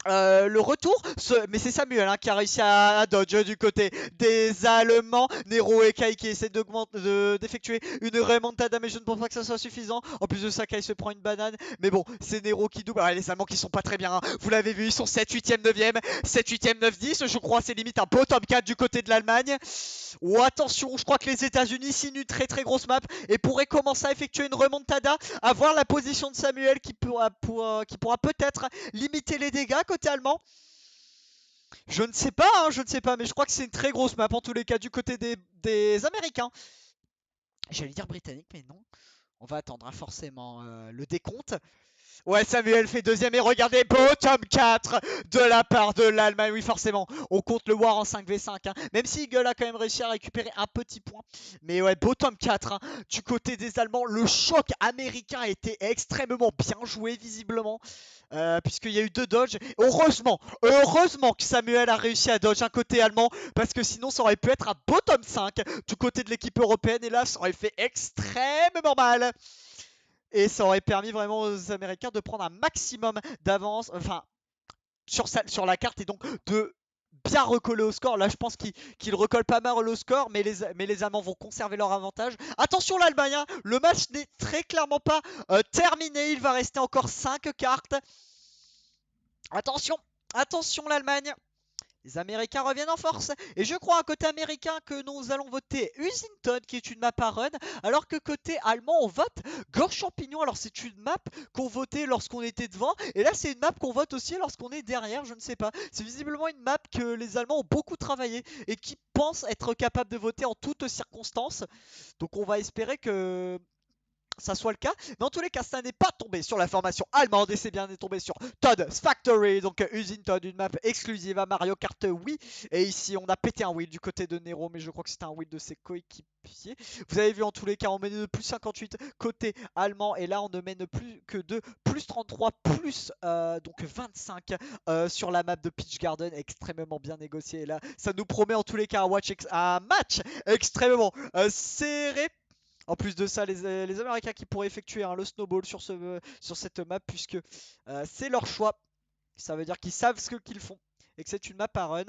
le retour, mais c'est Samuel hein, qui a réussi à dodge du côté des Allemands. Nero et Kai qui essaient d'effectuer une remontada, mais je ne pense pas que ça soit suffisant. En plus de ça, Kai se prend une banane. Mais bon, c'est Nero qui double. Ah, les Allemands qui sont pas très bien. Hein. Vous l'avez vu, ils sont 7, 8ème, 9ème. 7, 8ème, 9, 10. Je crois c'est limite un bottom 4 du côté de l'Allemagne. Oh, attention, je crois que les États-Unis signent une très très grosse map et pourraient commencer à effectuer une remontada. À voir la position de Samuel qui pourra peut-être limiter les dégâts côté allemand. Je ne sais pas, hein, je ne sais pas, mais je crois que c'est une très grosse map en tous les cas du côté des Américains. J'allais dire britannique, mais non. On va attendre hein, forcément le décompte. Ouais, Samuel fait deuxième et regardez, bottom 4 de la part de l'Allemagne. Oui, forcément, on compte le war en 5v5. Hein. Même si Eagle a quand même réussi à récupérer un petit point. Mais ouais, bottom 4 hein, du côté des Allemands. Le choc américain a été extrêmement bien joué, visiblement. Puisqu'il y a eu deux dodges. Heureusement que Samuel a réussi à dodge un côté allemand. Parce que sinon, ça aurait pu être un bottom 5 du côté de l'équipe européenne. Et là, ça aurait fait extrêmement mal. Et ça aurait permis vraiment aux Américains de prendre un maximum d'avance, enfin, sur la carte et donc bien recoller au score. Là, je pense qu'ils recollent pas mal au score, mais les Allemands vont conserver leur avantage. Attention l'Allemagne, hein, le match n'est très clairement pas terminé. Il va rester encore 5 cartes. Attention, attention l'Allemagne. Les Américains reviennent en force. Et je crois à côté américain que nous allons voter Usington, qui est une map à run, alors que côté allemand, on vote Gorge Champignon. Alors c'est une map qu'on votait lorsqu'on était devant, et là c'est une map qu'on vote aussi lorsqu'on est derrière, je ne sais pas. C'est visiblement une map que les Allemands ont beaucoup travaillé et qui pensent être capables de voter en toutes circonstances. Donc on va espérer que ça soit le cas. Mais en tous les cas, ça n'est pas tombé sur la formation allemande et c'est bien tombé sur Todd's Factory, donc usine Todd, une map exclusive à Mario Kart Wii. Et ici, on a pété un wheel du côté de Nero, mais je crois que c'était un wheel de ses coéquipiers. Vous avez vu, en tous les cas, on mène de plus 58 côté allemand et là, on ne mène plus que de plus 33, plus donc 25 sur la map de Peach Garden, extrêmement bien négocié. Et là, ça nous promet en tous les cas un match extrêmement serré. En plus de ça, les Américains qui pourraient effectuer le snowball sur cette map, puisque c'est leur choix. Ça veut dire qu'ils savent ce qu'ils font et que c'est une map à run.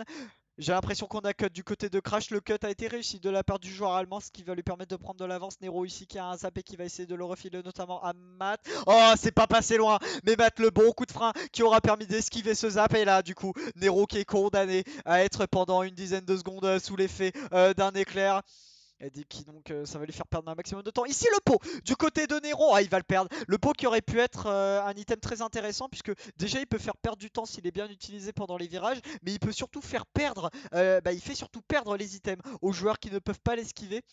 J'ai l'impression qu'on a cut du côté de Crash. Le cut a été réussi de la part du joueur allemand, ce qui va lui permettre de prendre de l'avance. Nero ici qui a un zap et qui va essayer de le refiler notamment à Matt. Oh, c'est pas passé loin, mais Matt, le bon coup de frein qui aura permis d'esquiver ce zap. Et là, du coup, Nero qui est condamné à être pendant une dizaine de secondes sous l'effet d'un éclair. Et qui donc ça va lui faire perdre un maximum de temps. Ici le pot du côté de Nero, ah il va le perdre. Le pot qui aurait pu être un item très intéressant, puisque déjà il peut faire perdre du temps s'il est bien utilisé pendant les virages, mais il peut surtout faire perdre, il fait surtout perdre les items aux joueurs qui ne peuvent pas l'esquiver.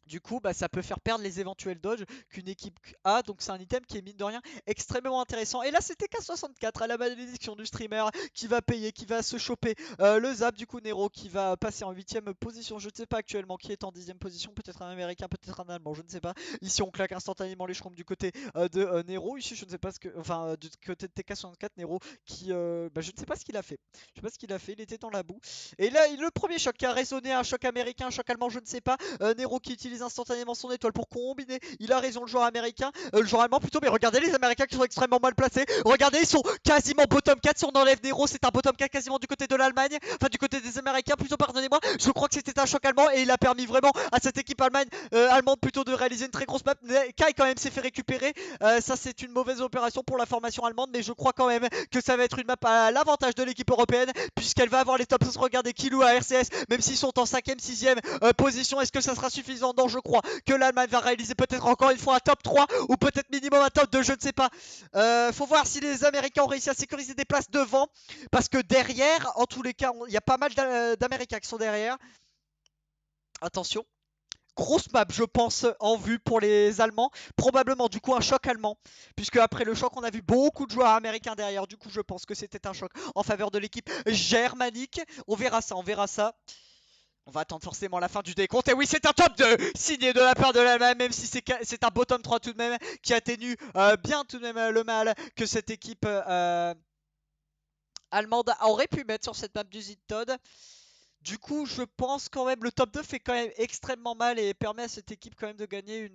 Du coup, ça peut faire perdre les éventuels dodges qu'une équipe a. Donc c'est un item qui est mine de rien extrêmement intéressant. Et là c'était K64 à la malédiction du streamer qui va payer, qui va se choper le zap. Du coup Nero qui va passer en 8ème position. Je ne sais pas actuellement qui est en 10ème position. Peut-être un américain, peut-être un allemand, je ne sais pas. Ici on claque instantanément les shrooms du côté de Nero. Ici je ne sais pas ce que... Enfin du côté de TK64 Nero qui... je ne sais pas ce qu'il a fait. Je sais pas ce qu'il a fait, il était dans la boue. Et là le premier choc qui a résonné, un choc américain, un choc allemand, je ne sais pas. Nero qui utilise instantanément son étoile pour combiner. Il a raison le joueur américain, le joueur allemand plutôt, mais regardez les américains qui sont extrêmement mal placés. Regardez, ils sont quasiment bottom 4. Si on enlève Nero, c'est un bottom 4 quasiment du côté de l'Allemagne. Enfin du côté des Américains plutôt, pardonnez-moi. Je crois que c'était un choc allemand et il a permis vraiment à cette équipe allemande plutôt de réaliser une très grosse map. Kai quand même s'est fait récupérer. Ça c'est une mauvaise opération pour la formation allemande, mais je crois quand même que ça va être une map à l'avantage de l'équipe européenne, puisqu'elle va avoir les tops. Regardez Kilou à RCS, même s'ils sont en 5ème, 6ème position, est-ce que ça sera suffisant? Non, je crois que l'Allemagne va réaliser peut-être encore une fois un top 3 ou peut-être minimum un top 2, je ne sais pas. Faut voir si les Américains ont réussi à sécuriser des places devant, parce que derrière, en tous les cas, il y a pas mal d'Américains qui sont derrière. Attention. Grosse map, je pense, en vue pour les Allemands. Probablement, du coup, un choc allemand. Puisque après le choc, on a vu beaucoup de joueurs américains derrière. Du coup, je pense que c'était un choc en faveur de l'équipe germanique. On verra ça, on verra ça. On va attendre forcément la fin du décompte. Et oui, c'est un top 2 signé de la part de l'Allemagne, même si c'est un bottom 3 tout de même, qui atténue bien tout de même le mal que cette équipe allemande aurait pu mettre sur cette map du Todd. Du coup, je pense quand même le top 2 fait quand même extrêmement mal et permet à cette équipe quand même de gagner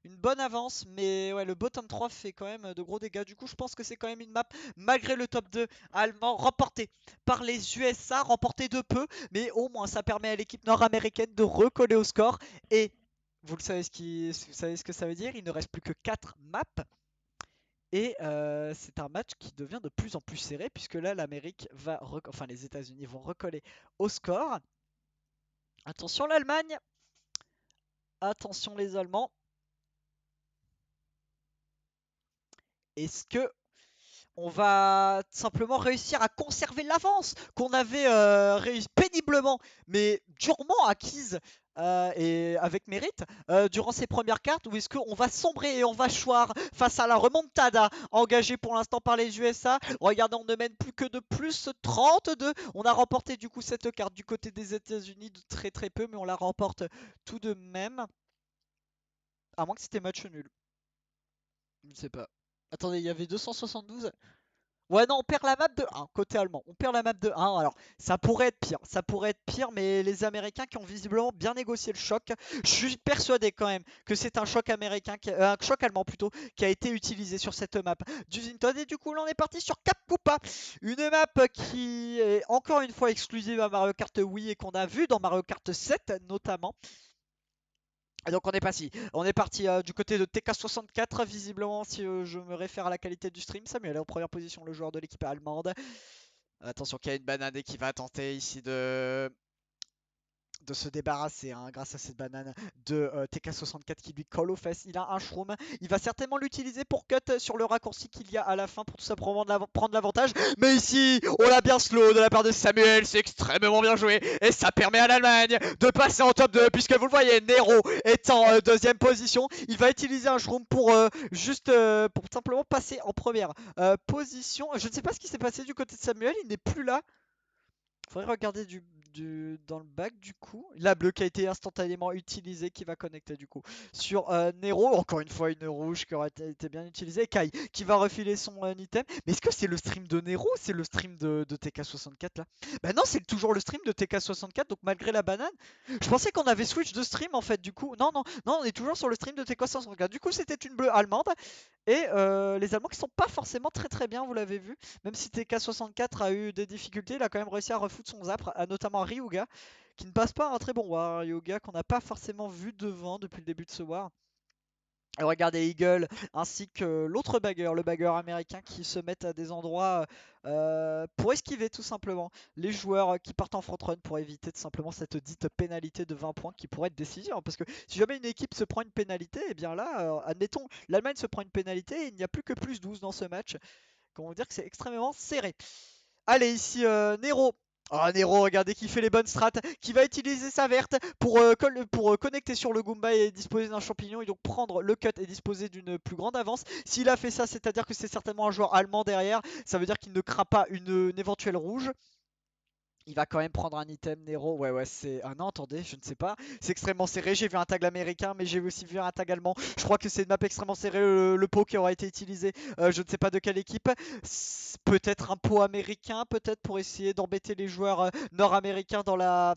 une bonne avance. Mais ouais, le bottom 3 fait quand même de gros dégâts. Du coup, je pense que c'est quand même une map, malgré le top 2 allemand, remporté par les USA, remporté de peu. Mais au moins, ça permet à l'équipe nord-américaine de recoller au score. Et vous savez vous savez ce que ça veut dire, il ne reste plus que 4 maps. Et c'est un match qui devient de plus en plus serré, puisque là l'Amérique va, enfin les États-Unis vont recoller au score. Attention l'Allemagne, attention les Allemands. Est-ce que on va simplement réussir à conserver l'avance qu'on avait réussi péniblement mais durement acquise et avec mérite durant ces premières cartes, ou est-ce qu'on va sombrer et on va choir face à la remontada engagée pour l'instant par les USA? Regardez, on ne mène plus que de plus 32. On a remporté du coup cette carte du côté des États-Unis de très très peu, mais on la remporte tout de même. À moins que c'était match nul. Je ne sais pas. Attendez, il y avait 272. Ouais, non, on perd la map de 1, côté allemand. On perd la map de 1. Alors, ça pourrait être pire. Ça pourrait être pire, mais les Américains qui ont visiblement bien négocié le choc. Je suis persuadé quand même que c'est un choc américain, un choc allemand plutôt, qui a été utilisé sur cette map d'Usington. Et du coup, là, on est parti sur Cap Koopa. Une map qui est encore une fois exclusive à Mario Kart Wii et qu'on a vu dans Mario Kart 7 notamment. Et donc on est parti du côté de TK64 visiblement si je me réfère à la qualité du stream. Samuel est en première position, le joueur de l'équipe allemande. Attention qu'il y a une banane qui va tenter ici de se débarrasser grâce à cette banane de TK64 qui lui colle aux fesses. Il a un shroom, il va certainement l'utiliser pour cut sur le raccourci qu'il y a à la fin pour tout simplement prendre l'avantage. Mais ici, on l'a bien slow de la part de Samuel, c'est extrêmement bien joué et ça permet à l'Allemagne de passer en top 2 puisque vous le voyez, Nero est en deuxième position. Il va utiliser un shroom pour pour simplement passer en première position. Je ne sais pas ce qui s'est passé du côté de Samuel, il n'est plus là. Faudrait regarder dans le bac du coup. La bleue qui a été instantanément utilisée qui va connecter du coup sur Nero. Encore une fois une rouge qui aurait été bien utilisée. Kai qui va refiler son item. Mais est-ce que c'est le stream de Nero ou c'est le stream de TK64 là? Bah non, c'est toujours le stream de TK64 donc malgré la banane. Je pensais qu'on avait switch de stream en fait du coup. Non, non, non, on est toujours sur le stream de TK64. Du coup c'était une bleue allemande. Et les Allemands qui sont pas forcément très très bien, vous l'avez vu. Même si TK64 a eu des difficultés, il a quand même réussi à refoutre son zap, notamment Ryuga, qui ne passe pas un très bon war. Ryuga qu'on n'a pas forcément vu devant depuis le début de ce war. Et regardez Eagle ainsi que l'autre bagger, le bagger américain qui se mettent à des endroits pour esquiver tout simplement les joueurs qui partent en front run pour éviter tout simplement cette dite pénalité de 20 points qui pourrait être décisive. Parce que si jamais une équipe se prend une pénalité, et bien là, admettons, l'Allemagne se prend une pénalité et il n'y a plus que plus 12 dans ce match. Comment dire que c'est extrêmement serré. Allez, ici Nero. Oh, Nero, regardez qui fait les bonnes strats, qui va utiliser sa verte pour connecter sur le Goomba et disposer d'un champignon et donc prendre le cut et disposer d'une plus grande avance. S'il a fait ça, c'est-à-dire que c'est certainement un joueur allemand derrière, ça veut dire qu'il ne craint pas une éventuelle rouge. Il va quand même prendre un item Nero. Ouais, ouais, c'est. Ah non, attendez, je ne sais pas. C'est extrêmement serré. J'ai vu un tag américain, mais j'ai aussi vu un tag allemand. Je crois que c'est une map extrêmement serrée. Le pot qui aura été utilisé. Je ne sais pas de quelle équipe. Peut-être un pot américain, peut-être pour essayer d'embêter les joueurs nord-américains dans le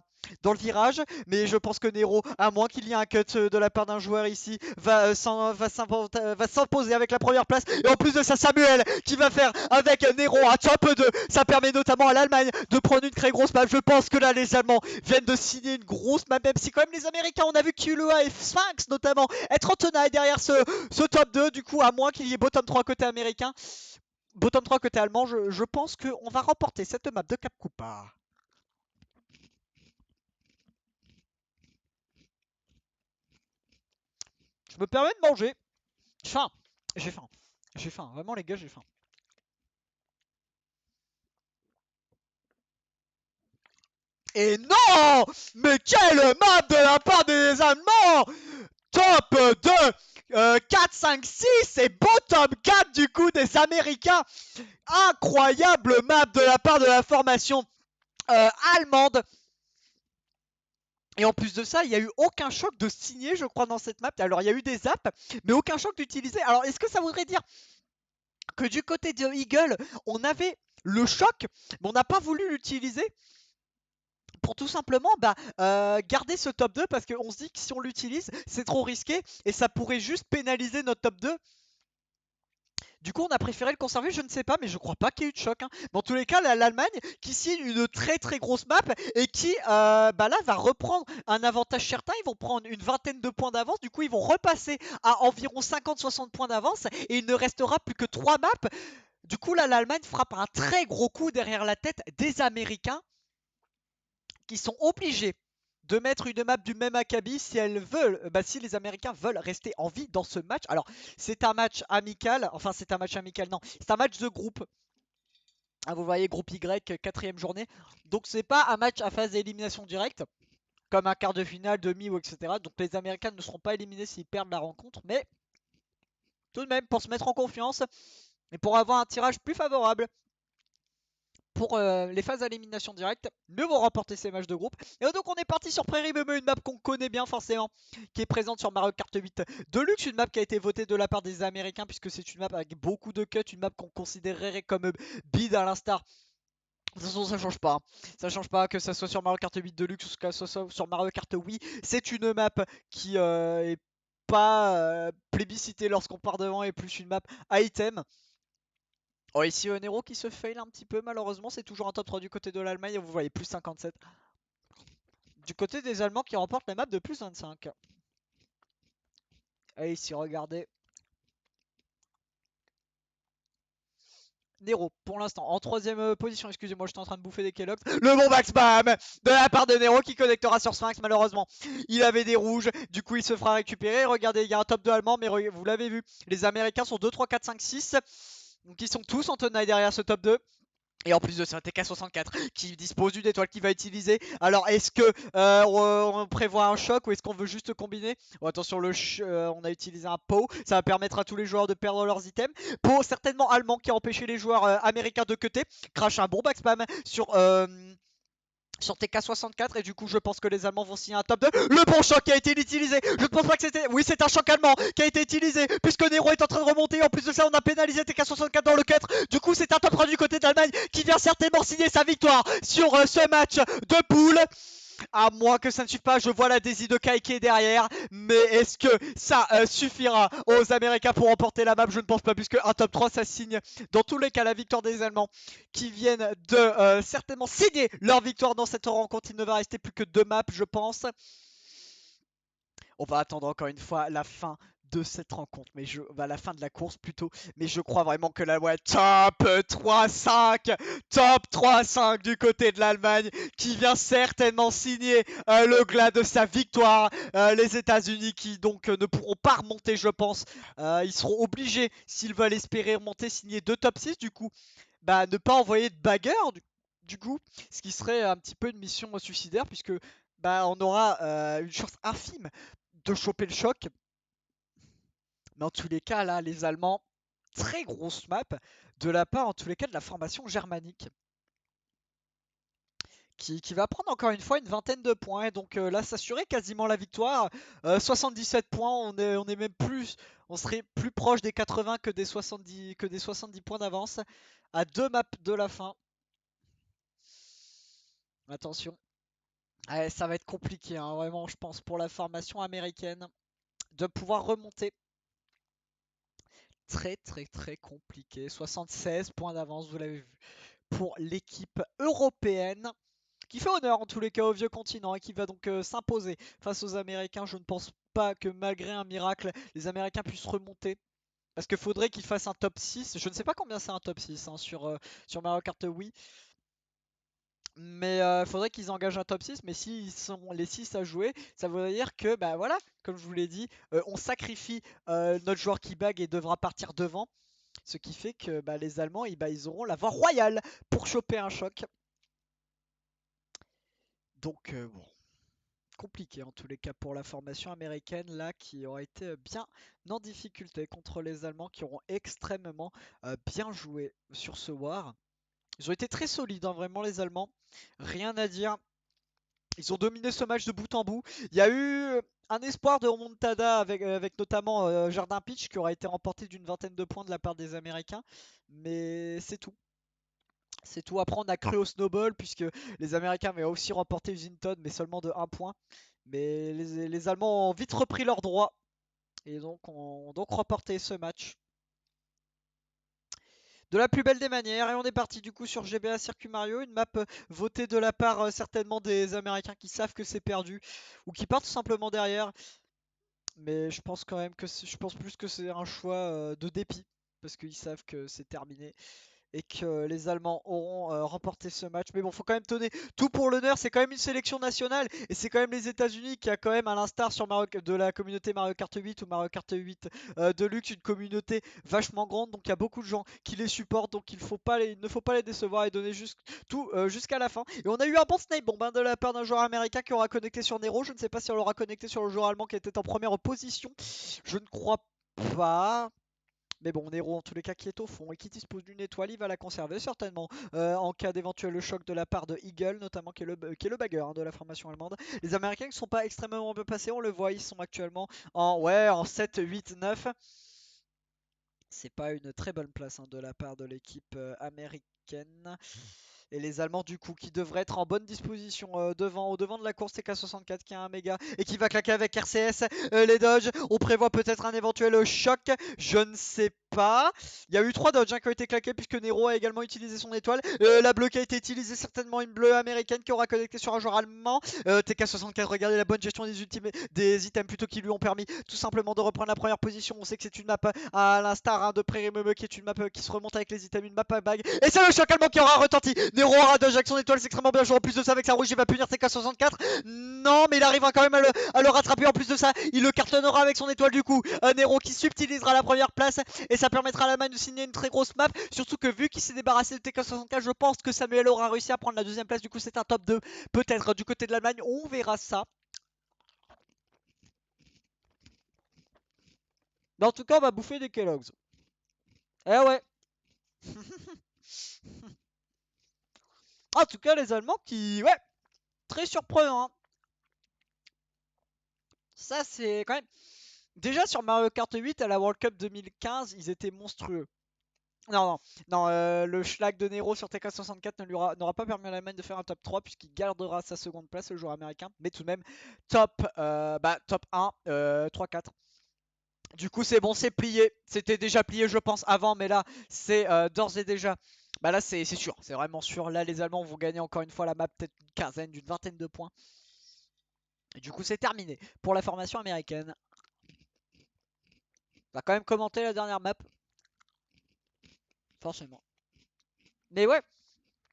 virage. Mais je pense que Nero, à moins qu'il y ait un cut de la part d'un joueur ici, va s'imposer avec la première place. Et en plus de ça, Samuel qui va faire avec Nero un top 2. Ça permet notamment à l'Allemagne de prendre une très grosse map. Je pense que là, les Allemands viennent de signer une grosse map. Même si quand même les Américains, on a vu QLEA et Sphinx notamment être en tenaille derrière ce top 2. Du coup, à moins qu'il y ait bottom 3 côté américain, bottom 3 côté allemand, je pense qu'on va remporter cette map de Cap Koopa. Je me permets de manger. J'ai faim. J'ai faim. J'ai faim. Vraiment, les gars, j'ai faim. Et non! Mais quelle map de la part des Allemands! Top 2, 4, 5, 6 et bottom 4 du coup des Américains. Incroyable map de la part de la formation allemande. Et en plus de ça, il n'y a eu aucun choc de signer, je crois, dans cette map. Alors, il y a eu des zaps, mais aucun choc d'utiliser. Alors, est-ce que ça voudrait dire que du côté de Eagle, on avait le choc, mais on n'a pas voulu l'utiliser pour tout simplement garder ce top 2 parce qu'on se dit que si on l'utilise, c'est trop risqué et ça pourrait juste pénaliser notre top 2. Du coup, on a préféré le conserver, je ne sais pas, mais je crois pas qu'il y ait eu de choc. Dans tous les cas, l'Allemagne qui signe une très très grosse map et qui là va reprendre un avantage certain. Ils vont prendre une vingtaine de points d'avance. Du coup, ils vont repasser à environ 50-60 points d'avance et il ne restera plus que 3 maps. Du coup, là, l'Allemagne frappe un très gros coup derrière la tête des Américains qui sont obligés de mettre une map du même acabit si si les Américains veulent rester en vie dans ce match. Alors, c'est un match amical, enfin c'est un match amical, non, c'est un match de groupe. Ah, vous voyez, groupe Y, quatrième journée. Donc c'est pas un match à phase d'élimination directe, comme un quart de finale, demi ou etc. Donc les Américains ne seront pas éliminés s'ils perdent la rencontre, mais tout de même pour se mettre en confiance et pour avoir un tirage plus favorable pour les phases à élimination directe, mieux vont remporter ces matchs de groupe. Et donc on est parti sur Prairie Meme, une map qu'on connaît bien forcément, qui est présente sur Mario Kart 8 Deluxe, une map qui a été votée de la part des Américains puisque c'est une map avec beaucoup de cuts, une map qu'on considérerait comme bid à l'instar. De toute façon ça change pas, hein. Ça change pas que ça soit sur Mario Kart 8 Deluxe ou que ça soit sur Mario Kart Wii, c'est une map qui est pas plébiscitée lorsqu'on part devant et plus une map item. Oh, ici Nero qui se fail un petit peu malheureusement, c'est toujours un top 3 du côté de l'Allemagne et vous voyez plus 57 du côté des Allemands qui remportent la map de plus 25. Et ici regardez Nero pour l'instant en troisième position, excusez-moi j'étais en train de bouffer des Kellogg's. Le bon back spam de la part de Nero qui connectera sur Sphinx malheureusement. Il avait des rouges, du coup il se fera récupérer. Regardez, il y a un top 2 allemand mais vous l'avez vu, les Américains sont 2, 3, 4, 5, 6. Donc ils sont tous en tenaille derrière ce top 2. Et en plus de ça, un TK64 qui dispose d'une étoile qu'il va utiliser. Alors est-ce que on prévoit un choc ou est-ce qu'on veut juste combiner? Bon, attention, on a utilisé un PO. Ça va permettre à tous les joueurs de perdre leurs items. PO certainement allemand qui a empêché les joueurs américains de cutter. Crash un bon back spam sur TK64 et du coup je pense que les Allemands vont signer un top 2. Le bon choc qui a été utilisé. Je ne pense pas que c'était... Oui, c'est un choc allemand qui a été utilisé puisque Nero est en train de remonter. En plus de ça, on a pénalisé TK64 dans le 4. Du coup, c'est un top 3 du côté d'Allemagne qui vient certainement signer sa victoire sur ce match de poule. À moins que ça ne suive pas, je vois la Daisy de Kai qui est derrière. Mais est-ce que ça suffira aux Américains pour remporter la map? Je ne pense pas, puisque un top 3 ça signe dans tous les cas la victoire des Allemands qui viennent de certainement signer leur victoire dans cette rencontre. Il ne va rester plus que 2 maps, je pense. On va attendre encore une fois la fin de cette rencontre, mais la fin de la course plutôt, mais je crois vraiment que top 3-5, top 3-5 du côté de l'Allemagne qui vient certainement signer le glas de sa victoire. Les États-Unis qui donc ne pourront pas remonter, je pense. Ils seront obligés, s'ils veulent espérer remonter, signer 2 top 6 du coup. Bah, ne pas envoyer de bagarre du coup, ce qui serait un petit peu une mission suicidaire puisque bah, on aura une chance infime de choper le choc. Mais en tous les cas, là, les Allemands, très grosse map de la part, en tous les cas, de la formation germanique. Qui va prendre encore une fois une vingtaine de points. Et donc là, s'assurer quasiment la victoire. 77 points, on est même plus. On serait plus proche des 80 que des 70 points d'avance. À 2 maps de la fin. Attention. Ouais, ça va être compliqué, hein, vraiment, je pense, pour la formation américaine de pouvoir remonter. Très très très compliqué. 76 points d'avance, vous l'avez vu, pour l'équipe européenne. Qui fait honneur en tous les cas au vieux continent et qui va donc s'imposer face aux Américains. Je ne pense pas que malgré un miracle, les Américains puissent remonter. Parce qu'il faudrait qu'ils fassent un top 6. Je ne sais pas combien c'est un top 6 hein, sur Mario Kart Wii. Mais il faudrait qu'ils engagent un top 6. Mais s'ils sont les 6 à jouer, ça veut dire que, bah voilà, comme je vous l'ai dit, on sacrifie notre joueur qui bag et devra partir devant. Ce qui fait que bah, les Allemands, ils auront la voie royale pour choper un choc. Donc bon, compliqué en tous les cas pour la formation américaine là qui aura été bien en difficulté contre les Allemands qui auront extrêmement bien joué sur ce war. Ils ont été très solides hein, vraiment les Allemands, rien à dire. Ils ont dominé ce match de bout en bout. Il y a eu un espoir de remontada avec notamment Jardin Pitch qui aura été remporté d'une vingtaine de points de la part des Américains. Mais c'est tout. C'est tout. Après, on a cru au snowball puisque les Américains avaient aussi remporté Usinton, mais seulement de 1 point. Mais les Allemands ont vite repris leurs droits et donc ont donc remporté ce match. De la plus belle des manières, et on est parti du coup sur GBA Circuit Mario, une map votée de la part certainement des Américains qui savent que c'est perdu ou qui partent tout simplement derrière. Mais je pense quand même que je pense plus que c'est un choix de dépit parce qu'ils savent que c'est terminé et que les Allemands auront remporté ce match. Mais bon, faut quand même donner tout pour l'honneur. C'est quand même une sélection nationale et c'est quand même les États-Unis qui a quand même, à l'instar sur de la communauté Mario Kart 8 ou Mario Kart 8 Deluxe, une communauté vachement grande. Donc il y a beaucoup de gens qui les supportent. Donc il ne faut pas les décevoir et donner tout jusqu'à la fin. Et on a eu un bon snipe bomb de la part d'un joueur américain qui aura connecté sur Nero. Je ne sais pas si on l'aura connecté sur le joueur allemand qui était en première position. Je ne crois pas. Mais bon, Nero en tous les cas qui est au fond et qui dispose d'une étoile, il va la conserver certainement en cas d'éventuel choc de la part de Eagle, notamment qui est le bagger de la formation allemande. Les Américains ne sont pas extrêmement bien passés, on le voit, ils sont actuellement en 7, 8, 9. C'est pas une très bonne place de la part de l'équipe américaine. Et les Allemands du coup qui devraient être en bonne disposition au devant de la course TK64 qui a un méga et qui va claquer avec RCS les dodges. On prévoit peut-être un éventuel choc, je ne sais pas. Il y a eu 3 dodges qui ont été claqués puisque Nero a également utilisé son étoile. La bleue qui a été utilisée, certainement une bleue américaine qui aura connecté sur un joueur allemand. TK64, regardez la bonne gestion des items plutôt qui lui ont permis tout simplement de reprendre la première position. On sait que c'est une map à l'instar de Prairie Meme qui est une map qui se remonte avec les items, une map à bag. Et c'est le choc allemand qui aura retenti. Nero aura dodge avec son étoile, c'est extrêmement bien joué. En plus de ça, avec sa rouge, il va punir TK64. Non, mais il arrivera quand même à le rattraper. En plus de ça, il le cartonnera avec son étoile du coup. Nero qui subtilisera la première place et ça permettra à l'Allemagne de signer une très grosse map. Surtout que vu qu'il s'est débarrassé de TK64, je pense que Samuel aura réussi à prendre la deuxième place. Du coup, c'est un top 2. Peut-être du côté de l'Allemagne, on verra ça. Mais en tout cas, on va bouffer des Kellogg's. Eh ouais. En tout cas, les Allemands qui, ouais, très surprenant, hein. Ça, c'est quand même. Déjà sur Mario Kart 8 à la World Cup 2015, ils étaient monstrueux. Non, non, non, le schlag de Nero sur TK64 n'aura pas permis à l'Allemagne de faire un top 3 puisqu'il gardera sa seconde place, le joueur américain. Mais tout de même, top 1, 3-4. Du coup, c'est bon, c'est plié. C'était déjà plié, je pense, avant, mais là, c'est d'ores et déjà. Bah là, c'est sûr, c'est vraiment sûr. Là, les Allemands vont gagner encore une fois la map, peut-être une quinzaine, d'une vingtaine de points. Et du coup, c'est terminé pour la formation américaine. On va quand même commenter la dernière map, forcément. Mais ouais,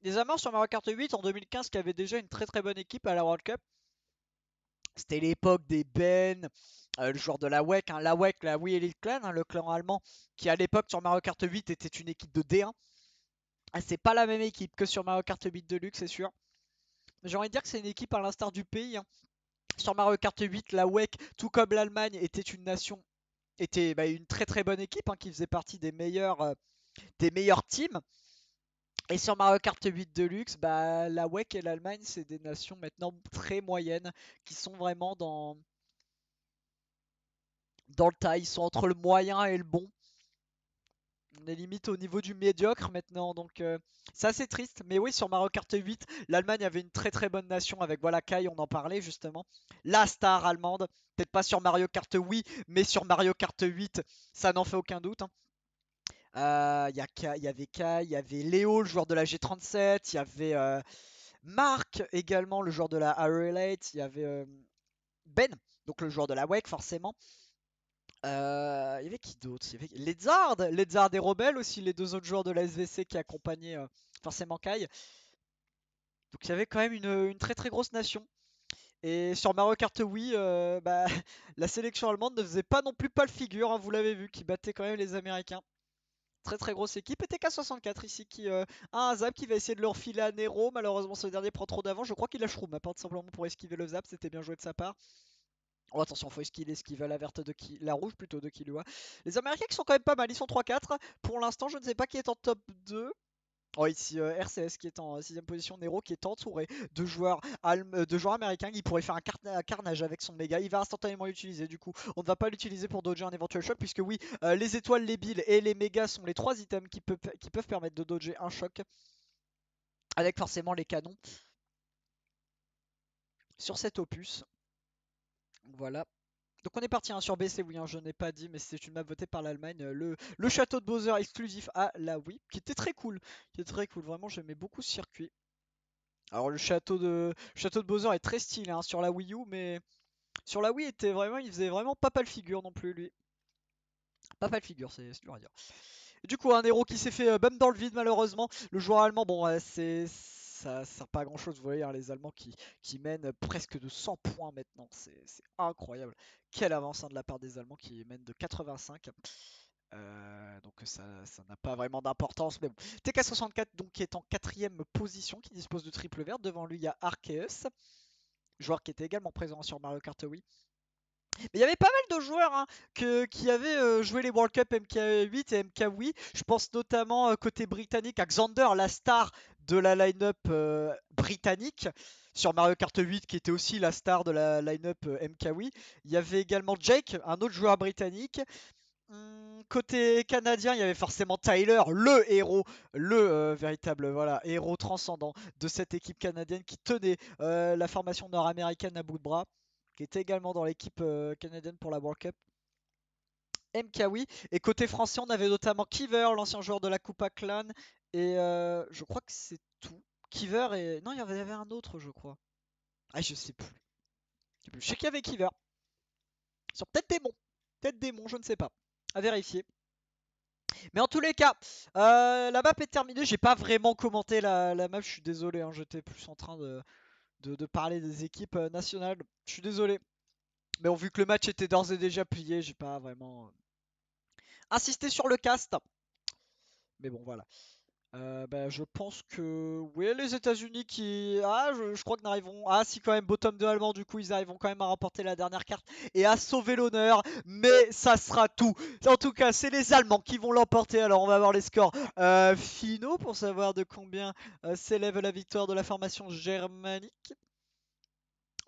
les Allemands sur Mario Kart 8 en 2015 qui avaient déjà une très très bonne équipe à la World Cup. C'était l'époque des Ben, le joueur de la WEC, la WEC, la Wii Elite Clan, le clan allemand, qui à l'époque sur Mario Kart 8 était une équipe de D1. Ah, c'est pas la même équipe que sur Mario Kart 8 Deluxe, c'est sûr. J'ai envie de dire que c'est une équipe à l'instar du pays. Sur Mario Kart 8, la WEC, tout comme l'Allemagne, était une nation, était une très très bonne équipe qui faisait partie des meilleurs teams. Et sur Mario Kart 8 Deluxe, la WEC et l'Allemagne, c'est des nations maintenant très moyennes qui sont vraiment dans le tas. Ils sont entre le moyen et le bon. On est limite au niveau du médiocre maintenant, donc c'est assez triste. Mais oui, sur Mario Kart 8, l'Allemagne avait une très très bonne nation avec voilà Kai, on en parlait justement. La star allemande, peut-être pas sur Mario Kart Wii, mais sur Mario Kart 8, ça n'en fait aucun doute. Il y avait Kai, il y avait Léo, le joueur de la G37, il y avait Marc également, le joueur de la RL8, il y avait Ben, donc le joueur de la WEC forcément. Il y avait qui d'autre? Il y avait Ledzard et Rebelle aussi, les deux autres joueurs de la SVC qui accompagnaient forcément Kai. Donc il y avait quand même une très très grosse nation. Et sur Mario Kart Wii, la sélection allemande ne faisait pas non plus pas le figure, vous l'avez vu, qui battait quand même les Américains. Très très grosse équipe. Et TK64 ici qui a un zap qui va essayer de le refiler à Nero. Malheureusement ce dernier prend trop d'avance. Je crois qu'il a shroom, à part tout simplement pour esquiver le zap. C'était bien joué de sa part. Oh attention, faut esquiver la verte la rouge plutôt de Killua. Les Américains qui sont quand même pas mal, ils sont 3-4. Pour l'instant, je ne sais pas qui est en top 2. Oh ici RCS qui est en 6ème position, Nero qui est entouré de joueurs américains qui pourraient faire un carnage avec son méga. Il va instantanément l'utiliser du coup. On ne va pas l'utiliser pour dodger un éventuel choc puisque oui, les étoiles, les billes et les mégas sont les 3 items qui peuvent permettre de dodger un choc. Avec forcément les canons sur cet opus. Voilà. Donc on est parti sur BC, oui, je n'ai pas dit, mais c'est une map votée par l'Allemagne. Le château de Bowser exclusif à la Wii, qui était très cool. Qui était très cool, vraiment j'aimais beaucoup ce circuit. Alors le château de Bowser est très stylé sur la Wii U, mais sur la Wii il faisait vraiment pas le figure non plus lui. Pas le figure, c'est dur à dire. Et du coup un héros qui s'est fait bump dans le vide malheureusement. Le joueur allemand, bon ça sert pas à grand chose, vous voyez les Allemands qui mènent presque de 100 points maintenant, c'est incroyable. Quelle avance de la part des Allemands qui mènent de 85. Donc ça n'a pas vraiment d'importance, mais bon. TK64 donc qui est en 4ème position, qui dispose de triple vert. Devant lui il y a Arceus, joueur qui était également présent sur Mario Kart Wii. Mais il y avait pas mal de joueurs hein, qui avaient joué les World Cup MK8 et MK Wii. Je pense notamment côté britannique à Xander, la star de la line-up britannique sur Mario Kart 8 qui était aussi la star de la line-up MK Wii. Il y avait également Jake, un autre joueur britannique. Côté canadien, il y avait forcément Tyler, le héros, le véritable voilà, héros transcendant de cette équipe canadienne qui tenait la formation nord-américaine à bout de bras, qui était également dans l'équipe canadienne pour la World Cup. MKW. Et côté français, on avait notamment Kiver, l'ancien joueur de la Coupa Clan. Et je crois que c'est tout. Kiver et. Non, il y avait un autre, je crois. Ah, je sais plus. Je sais qu'il y avait Kiver. Sur peut-être Démon. Peut-être Démon, je ne sais pas. À vérifier. Mais en tous les cas, la map est terminée. J'ai pas vraiment commenté la map, je suis désolé. Hein, j'étais plus en train de parler des équipes nationales. Je suis désolé. Mais vu que le match était d'ores et déjà plié, j'ai pas vraiment insisté sur le cast. Mais bon, voilà. Bah, je pense que oui, les États-Unis qui. Ah, je crois que n'arriveront. Ah, si, quand même, bottom 2 allemand, du coup, ils arriveront quand même à remporter la dernière carte et à sauver l'honneur. Mais ça sera tout. En tout cas, c'est les Allemands qui vont l'emporter. Alors, on va voir les scores finaux pour savoir de combien s'élève la victoire de la formation germanique.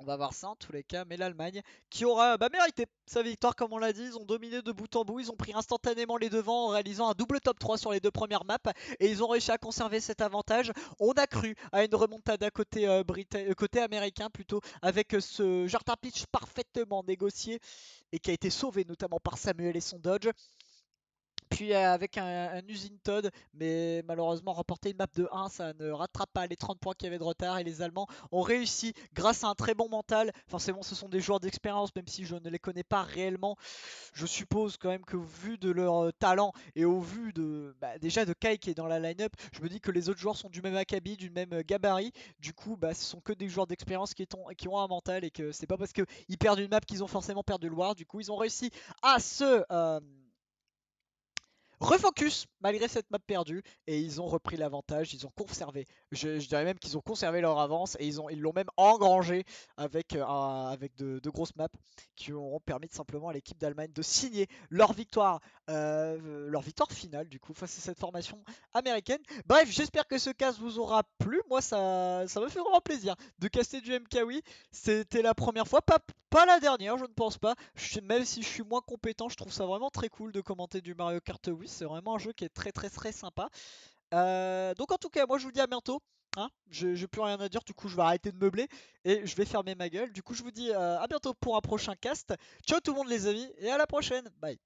On va voir ça en tous les cas, mais l'Allemagne qui aura mérité sa victoire comme on l'a dit, ils ont dominé de bout en bout, ils ont pris instantanément les devants en réalisant un double top 3 sur les deux premières maps et ils ont réussi à conserver cet avantage. On a cru à une remontada côté, côté américain plutôt avec ce Jartar Pitch parfaitement négocié et qui a été sauvé notamment par Samuel et son dodge. Puis avec un Usain Todd, mais malheureusement remporter une map de 1, ça ne rattrape pas les 30 points qu'il y avait de retard. Et les Allemands ont réussi grâce à un très bon mental. Forcément, ce sont des joueurs d'expérience, même si je ne les connais pas réellement. Je suppose quand même que vu de leur talent et au vu de déjà de Kai qui est dans la line-up, je me dis que les autres joueurs sont du même acabit, du même gabarit. Du coup, ce sont que des joueurs d'expérience qui ont un mental et que c'est pas parce qu'ils perdent une map qu'ils ont forcément perdu le war. Du coup, ils ont réussi à se refocus malgré cette map perdue et ils ont repris l'avantage, ils ont conservé, je dirais même qu'ils ont conservé leur avance et ils l'ont même engrangé avec, avec de grosses maps qui auront permis simplement à l'équipe d'Allemagne de signer leur victoire finale du coup face à cette formation américaine. Bref, j'espère que ce cast vous aura plu, moi ça me fait vraiment plaisir de caster du MKW, c'était la première fois, pas la dernière je ne pense pas, même si je suis moins compétent, je trouve ça vraiment très cool de commenter du Mario Kart Wii. C'est vraiment un jeu qui est très très très sympa. Donc en tout cas, moi je vous dis à bientôt. Hein, j'ai plus rien à dire, du coup je vais arrêter de meubler et je vais fermer ma gueule. Du coup je vous dis à bientôt pour un prochain cast. Ciao tout le monde les amis et à la prochaine. Bye.